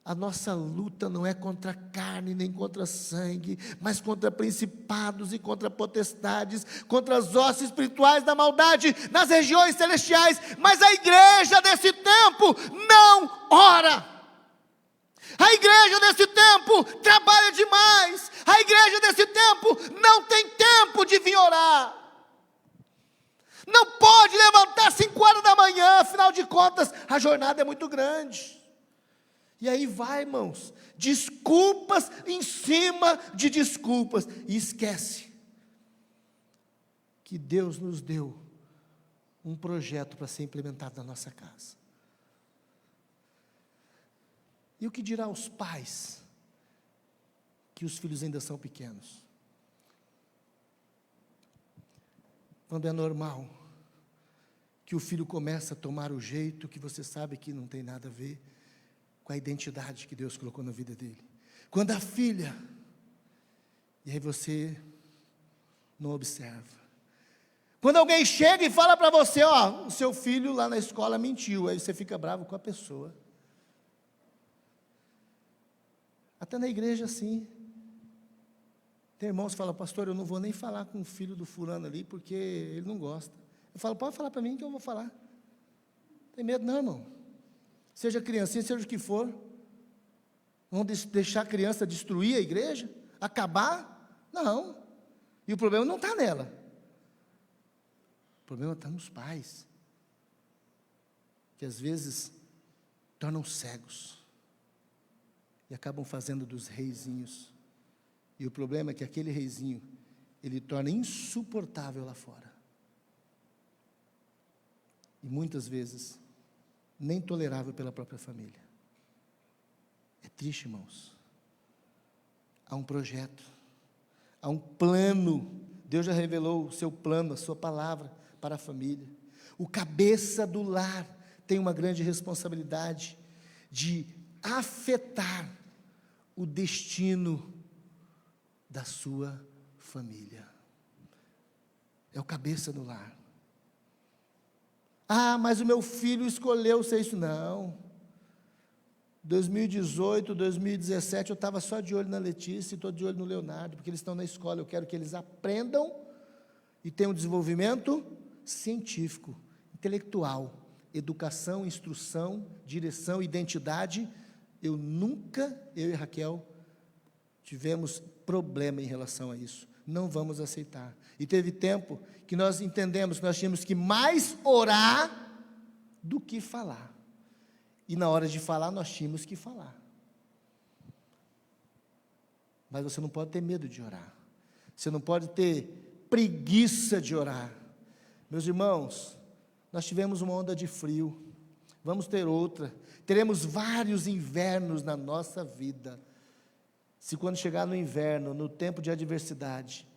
A nossa luta não é contra a carne, nem contra sangue, mas contra principados e contra potestades, contra as hostes espirituais da maldade nas regiões celestiais. Mas a igreja desse tempo não ora. A igreja desse tempo trabalha demais. A igreja desse tempo não tem tempo de vir orar. Não pode levantar 5 horas da manhã, afinal de contas, a jornada é muito grande. E aí vai, irmãos, desculpas em cima de desculpas. E esquece que Deus nos deu um projeto para ser implementado na nossa casa. E o que dirá aos pais que os filhos ainda são pequenos? Quando é normal que o filho começa a tomar o jeito que você sabe que não tem nada a ver com a identidade que Deus colocou na vida dele. Quando a filha, e aí você não observa. Quando alguém chega e fala para você: ó, o seu filho lá na escola mentiu, aí você fica bravo com a pessoa. Até na igreja assim. Tem irmãos que falam: pastor, eu não vou nem falar com o filho do fulano ali, porque ele não gosta. Eu falo: pode falar para mim que eu vou falar. Tem medo não, irmão. Seja criancinha, seja o que for. Vamos deixar a criança destruir a igreja? Acabar? Não. E o problema não está nela. O problema está nos pais, que às vezes tornam cegos e acabam fazendo dos reizinhos. E o problema é que aquele reizinho, ele torna insuportável lá fora. E muitas vezes, nem tolerável pela própria família. É triste, irmãos. Há um projeto, há um plano. Deus já revelou o seu plano, a sua palavra para a família. O cabeça do lar tem uma grande responsabilidade de afetar o destino da sua família. É o cabeça do lar. Ah, mas o meu filho escolheu ser isso. Não. 2018, 2017, eu estava só de olho na Letícia e estou de olho no Leonardo, porque eles estão na escola, eu quero que eles aprendam e tenham um desenvolvimento científico, intelectual, educação, instrução, direção, identidade. Eu e Raquel, tivemos problema em relação a isso. Não vamos aceitar. E teve tempo que nós entendemos que nós tínhamos que mais orar do que falar. E na hora de falar, nós tínhamos que falar. Mas você não pode ter medo de orar. Você não pode ter preguiça de orar. Meus irmãos, nós tivemos uma onda de frio. Vamos ter outra. Teremos vários invernos na nossa vida. Se quando chegar no inverno, no tempo de adversidade,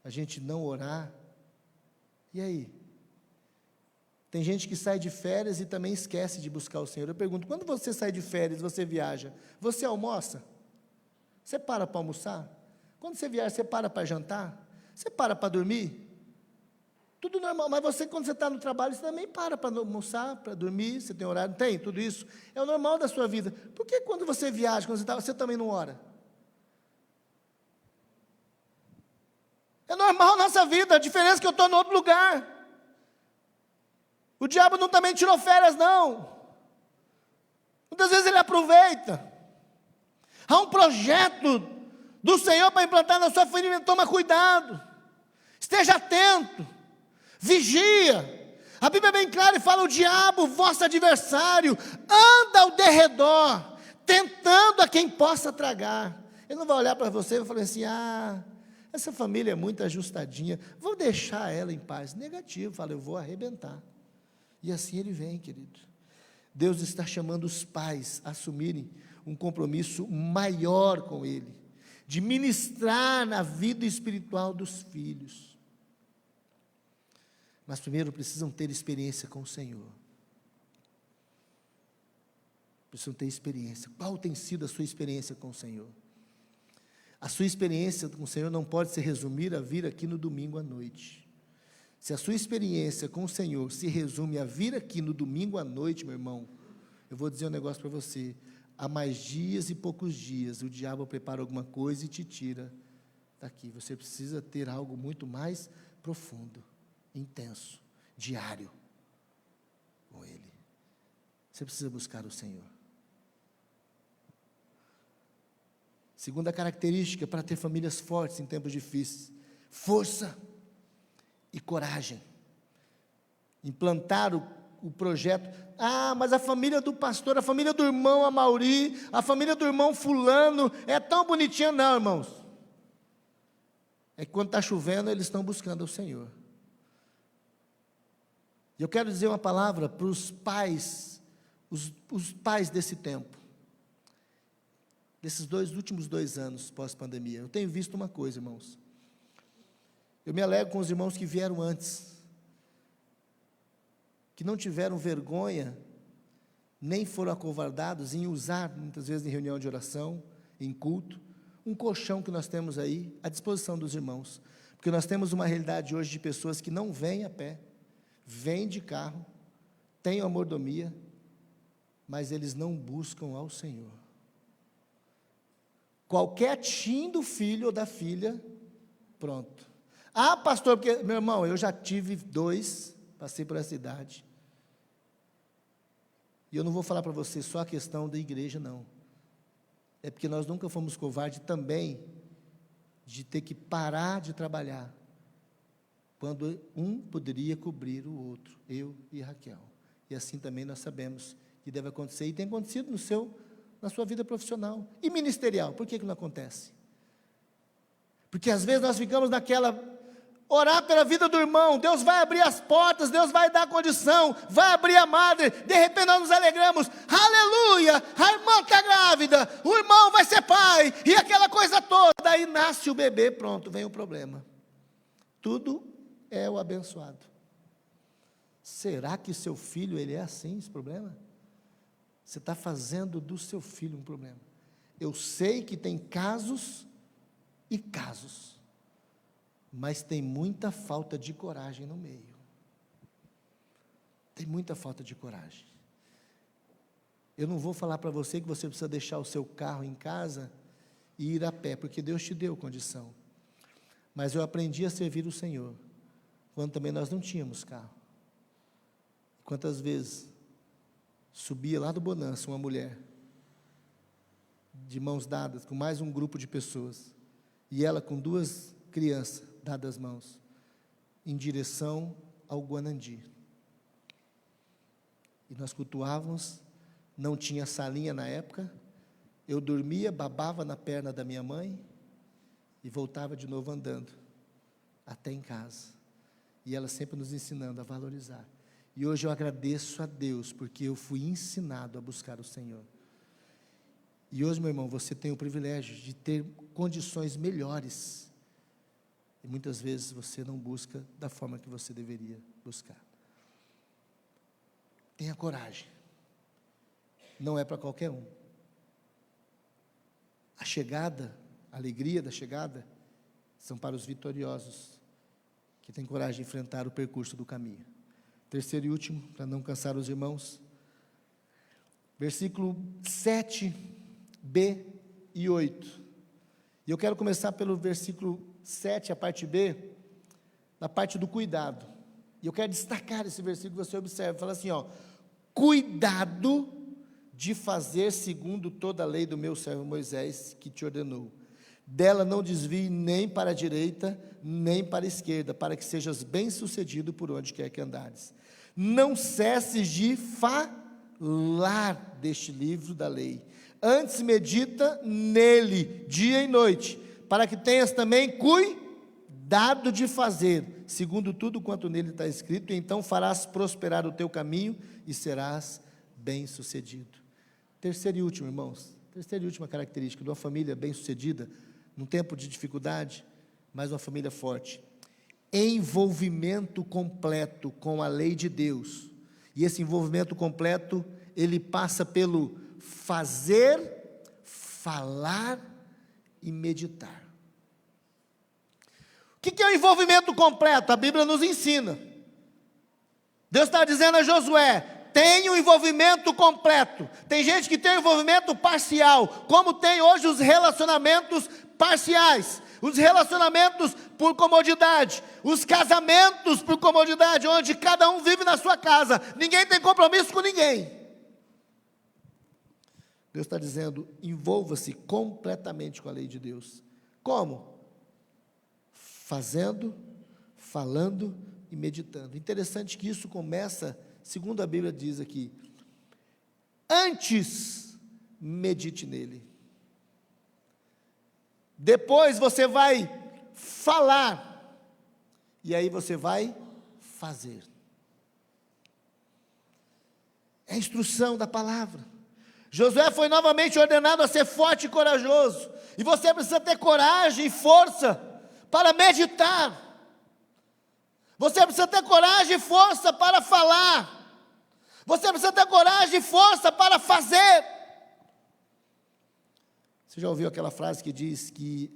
a gente não orar, e aí? Tem gente que sai de férias e também esquece de buscar o Senhor. Eu pergunto, quando você sai de férias, você viaja, você almoça? Você para almoçar? Quando você viaja, você para jantar? Você para dormir? Tudo normal, mas você, quando você está no trabalho, você também para almoçar, para dormir, você tem horário, tem tudo isso. É o normal da sua vida. Por que quando você viaja, quando você também não ora? É normal na nossa vida, a diferença é que eu estou em outro lugar. O diabo não também tirou férias, não. Muitas vezes ele aproveita. Há um projeto do Senhor para implantar na sua família, toma cuidado. Esteja atento. Vigia. A Bíblia é bem clara e fala: o diabo, vosso adversário, anda ao derredor, tentando a quem possa tragar. Ele não vai olhar para você e vai falar assim: essa família é muito ajustadinha, vou deixar ela em paz. Negativo, fala, eu vou arrebentar. E assim ele vem, querido. Deus está chamando os pais a assumirem um compromisso maior com Ele, de ministrar na vida espiritual dos filhos. Mas primeiro precisam ter experiência com o Senhor. Precisam ter experiência. Qual tem sido a sua experiência com o Senhor? A sua experiência com o Senhor não pode se resumir a vir aqui no domingo à noite. Se a sua experiência com o Senhor se resume a vir aqui no domingo à noite, meu irmão, eu vou dizer um negócio para você: há mais dias e poucos dias o diabo prepara alguma coisa e te tira daqui. Você precisa ter algo muito mais profundo, intenso, diário com Ele. Você precisa buscar o Senhor. Segunda característica para ter famílias fortes em tempos difíceis: força e coragem. Implantar o projeto. Mas a família do pastor, a família do irmão Amauri, a família do irmão fulano, é tão bonitinha. Não, irmãos. É que quando está chovendo, eles estão buscando o Senhor. E eu quero dizer uma palavra para os pais, os pais desse tempo, desses últimos 2 anos pós-pandemia. Eu tenho visto uma coisa, irmãos. Eu me alegro com os irmãos que vieram antes, que não tiveram vergonha, nem foram acovardados em usar, muitas vezes em reunião de oração, em culto, um colchão que nós temos aí à disposição dos irmãos, porque nós temos uma realidade hoje de pessoas que não vêm a pé, vêm de carro, têm a mordomia, mas eles não buscam ao Senhor. Qualquer tim do filho ou da filha, pronto. Pastor, porque, meu irmão, eu já tive 2, passei por essa idade. E eu não vou falar para você só a questão da igreja, não. É porque nós nunca fomos covardes também de ter que parar de trabalhar, quando um poderia cobrir o outro, eu e Raquel. E assim também nós sabemos que deve acontecer, e tem acontecido na sua vida profissional e ministerial. Por que não acontece? Porque às vezes nós ficamos naquela... Orar pela vida do irmão, Deus vai abrir as portas, Deus vai dar condição, vai abrir a madre, de repente nós nos alegramos, aleluia, a irmã está grávida, o irmão vai ser pai, e aquela coisa toda, aí nasce o bebê, pronto, vem o problema. Tudo é o abençoado. Será que seu filho, ele é assim, esse problema? Você está fazendo do seu filho um problema. Eu sei que tem casos e casos, mas tem muita falta de coragem no meio. Tem muita falta de coragem. Eu não vou falar para você que você precisa deixar o seu carro em casa e ir a pé, porque Deus te deu condição. Mas eu aprendi a servir o Senhor, quando também nós não tínhamos carro. Quantas vezes subia lá do Bonança uma mulher, de mãos dadas, com mais um grupo de pessoas, e ela com 2 crianças dadas as mãos, em direção ao Guanandi. E nós cultuávamos, não tinha salinha na época, eu dormia, babava na perna da minha mãe, e voltava de novo andando, até em casa. E ela sempre nos ensinando a valorizar. E hoje eu agradeço a Deus, porque eu fui ensinado a buscar o Senhor. E hoje, meu irmão, você tem o privilégio de ter condições melhores. E muitas vezes você não busca da forma que você deveria buscar. Tenha coragem. Não é para qualquer um. A chegada, a alegria da chegada, são para os vitoriosos, que têm coragem de enfrentar o percurso do caminho. Terceiro e último, para não cansar os irmãos, versículo 7b e 8. E eu quero começar pelo versículo 7, a parte B, na parte do cuidado. E eu quero destacar esse versículo, você observa, fala assim, ó: cuidado de fazer segundo toda a lei do meu servo Moisés, que te ordenou. Dela não desvie nem para a direita, nem para a esquerda, para que sejas bem-sucedido por onde quer que andares. Não cesses de falar deste livro da lei. Antes medita nele, dia e noite, para que tenhas também cuidado de fazer, segundo tudo quanto nele está escrito, e então farás prosperar o teu caminho e serás bem-sucedido. Terceiro e último, irmãos, terceira e última característica de uma família bem-sucedida, num tempo de dificuldade, mas uma família forte: envolvimento completo com a lei de Deus. E esse envolvimento completo, ele passa pelo fazer, falar e meditar. O que é o envolvimento completo? A Bíblia nos ensina. Deus está dizendo a Josué: tem um envolvimento completo. Tem gente que tem um envolvimento parcial, como tem hoje os relacionamentos parciais, os relacionamentos por comodidade, os casamentos por comodidade, onde cada um vive na sua casa, ninguém tem compromisso com ninguém. Deus está dizendo: envolva-se completamente com a lei de Deus. Como? Fazendo, falando e meditando. Interessante que isso começa, segundo a Bíblia diz aqui, antes medite nele. Depois você vai falar, e aí você vai fazer. É a instrução da palavra. Josué foi novamente ordenado a ser forte e corajoso, e você precisa ter coragem e força para meditar. Você precisa ter coragem e força para falar. Você precisa ter coragem e força para fazer. Você já ouviu aquela frase que diz que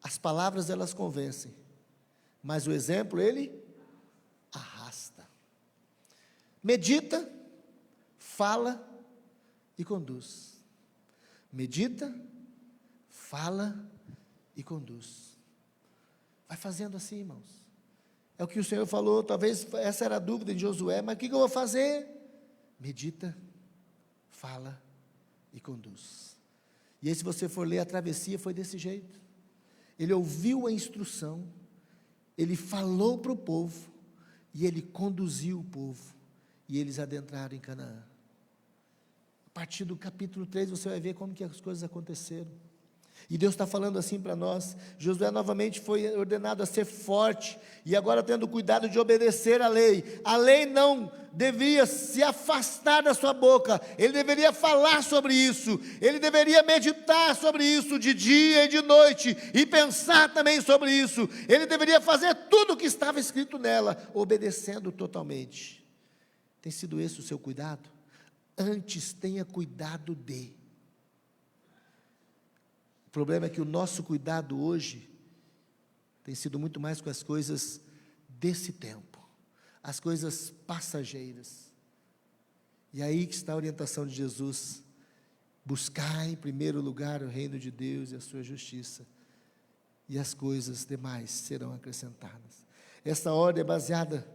as palavras elas convencem, mas o exemplo ele arrasta. Medita, fala e conduz. Medita, fala e conduz. Vai fazendo assim, irmãos. É o que o Senhor falou, talvez essa era a dúvida de Josué, mas o que eu vou fazer? Medita, fala e conduz. E aí, se você for ler a travessia, foi desse jeito. Ele ouviu a instrução, ele falou para o povo, e ele conduziu o povo, e eles adentraram em Canaã. A partir do capítulo 3, você vai ver como que as coisas aconteceram. E Deus está falando assim para nós. Josué novamente foi ordenado a ser forte, e agora tendo cuidado de obedecer a lei. A lei não deveria se afastar da sua boca, ele deveria falar sobre isso, ele deveria meditar sobre isso de dia e de noite, e pensar também sobre isso. Ele deveria fazer tudo o que estava escrito nela, obedecendo totalmente. Tem sido esse o seu cuidado? Antes tenha cuidado de. O problema é que o nosso cuidado hoje tem sido muito mais com as coisas desse tempo, as coisas passageiras. E aí que está a orientação de Jesus: buscar em primeiro lugar o reino de Deus e a sua justiça, e as coisas demais serão acrescentadas. Essa ordem é baseada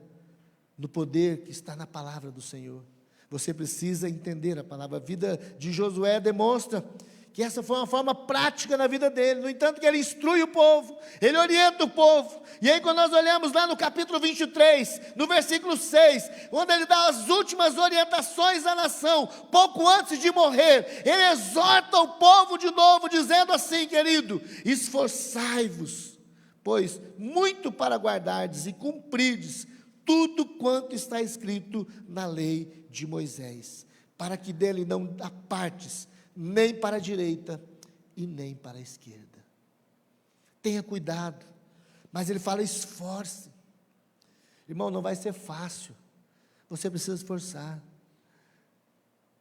no poder que está na palavra do Senhor. Você precisa entender a palavra. A vida de Josué demonstra que essa foi uma forma prática na vida dele. No entanto, que ele instrui o povo, ele orienta o povo. E aí, quando nós olhamos lá no capítulo 23, no versículo 6, onde ele dá as últimas orientações à nação, pouco antes de morrer, ele exorta o povo de novo, dizendo assim: querido, esforçai-vos, pois muito para guardardes e cumprirdes tudo quanto está escrito na lei de Moisés, para que dele não apartes, nem para a direita e nem para a esquerda. Tenha cuidado, mas ele fala: esforce. Irmão, não vai ser fácil, você precisa esforçar.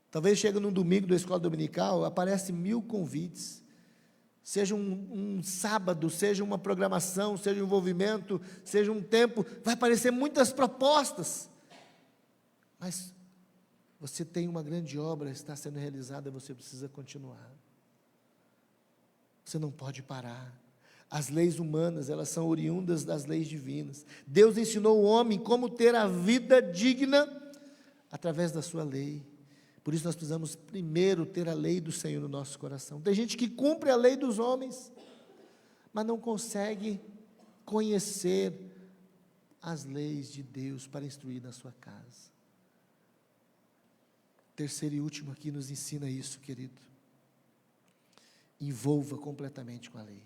Talvez chegue num domingo da escola dominical, aparece 1000 convites, seja um sábado, seja uma programação, seja um envolvimento, seja um tempo, vai aparecer muitas propostas, mas você tem uma grande obra, está sendo realizada, você precisa continuar. Você não pode parar. As leis humanas, elas são oriundas das leis divinas. Deus ensinou o homem como ter a vida digna através da sua lei. Por isso nós precisamos primeiro ter a lei do Senhor no nosso coração. Tem gente que cumpre a lei dos homens, mas não consegue conhecer as leis de Deus para instruir na sua casa. Terceiro e último aqui nos ensina isso, querido. Envolva completamente com a lei.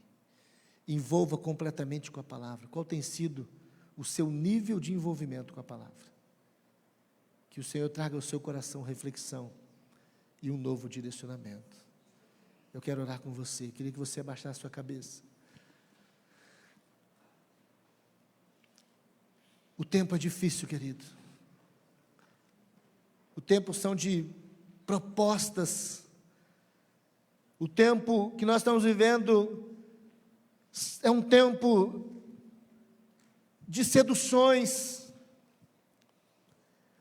Envolva completamente com a palavra. Qual tem sido o seu nível de envolvimento com a palavra? Que o Senhor traga ao seu coração reflexão e um novo direcionamento. Eu quero orar com você. Queria que você abaixasse a sua cabeça. O tempo é difícil, querido. O tempo são de propostas. O tempo que nós estamos vivendo é um tempo de seduções.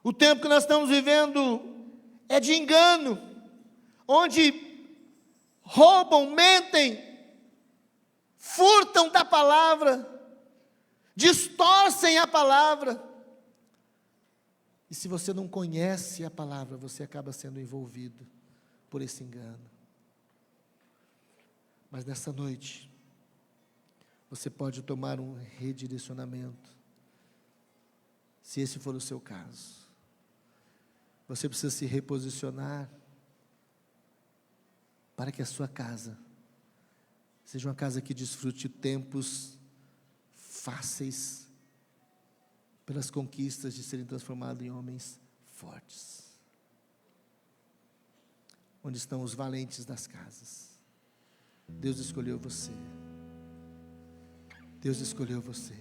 O tempo que nós estamos vivendo é de engano, onde roubam, mentem, furtam da palavra, distorcem a palavra. E se você não conhece a palavra, você acaba sendo envolvido por esse engano. Mas nessa noite, você pode tomar um redirecionamento, se esse for o seu caso. Você precisa se reposicionar para que a sua casa seja uma casa que desfrute tempos fáceis, pelas conquistas de serem transformados em homens fortes. Onde estão os valentes das casas? Deus escolheu você. Deus escolheu você.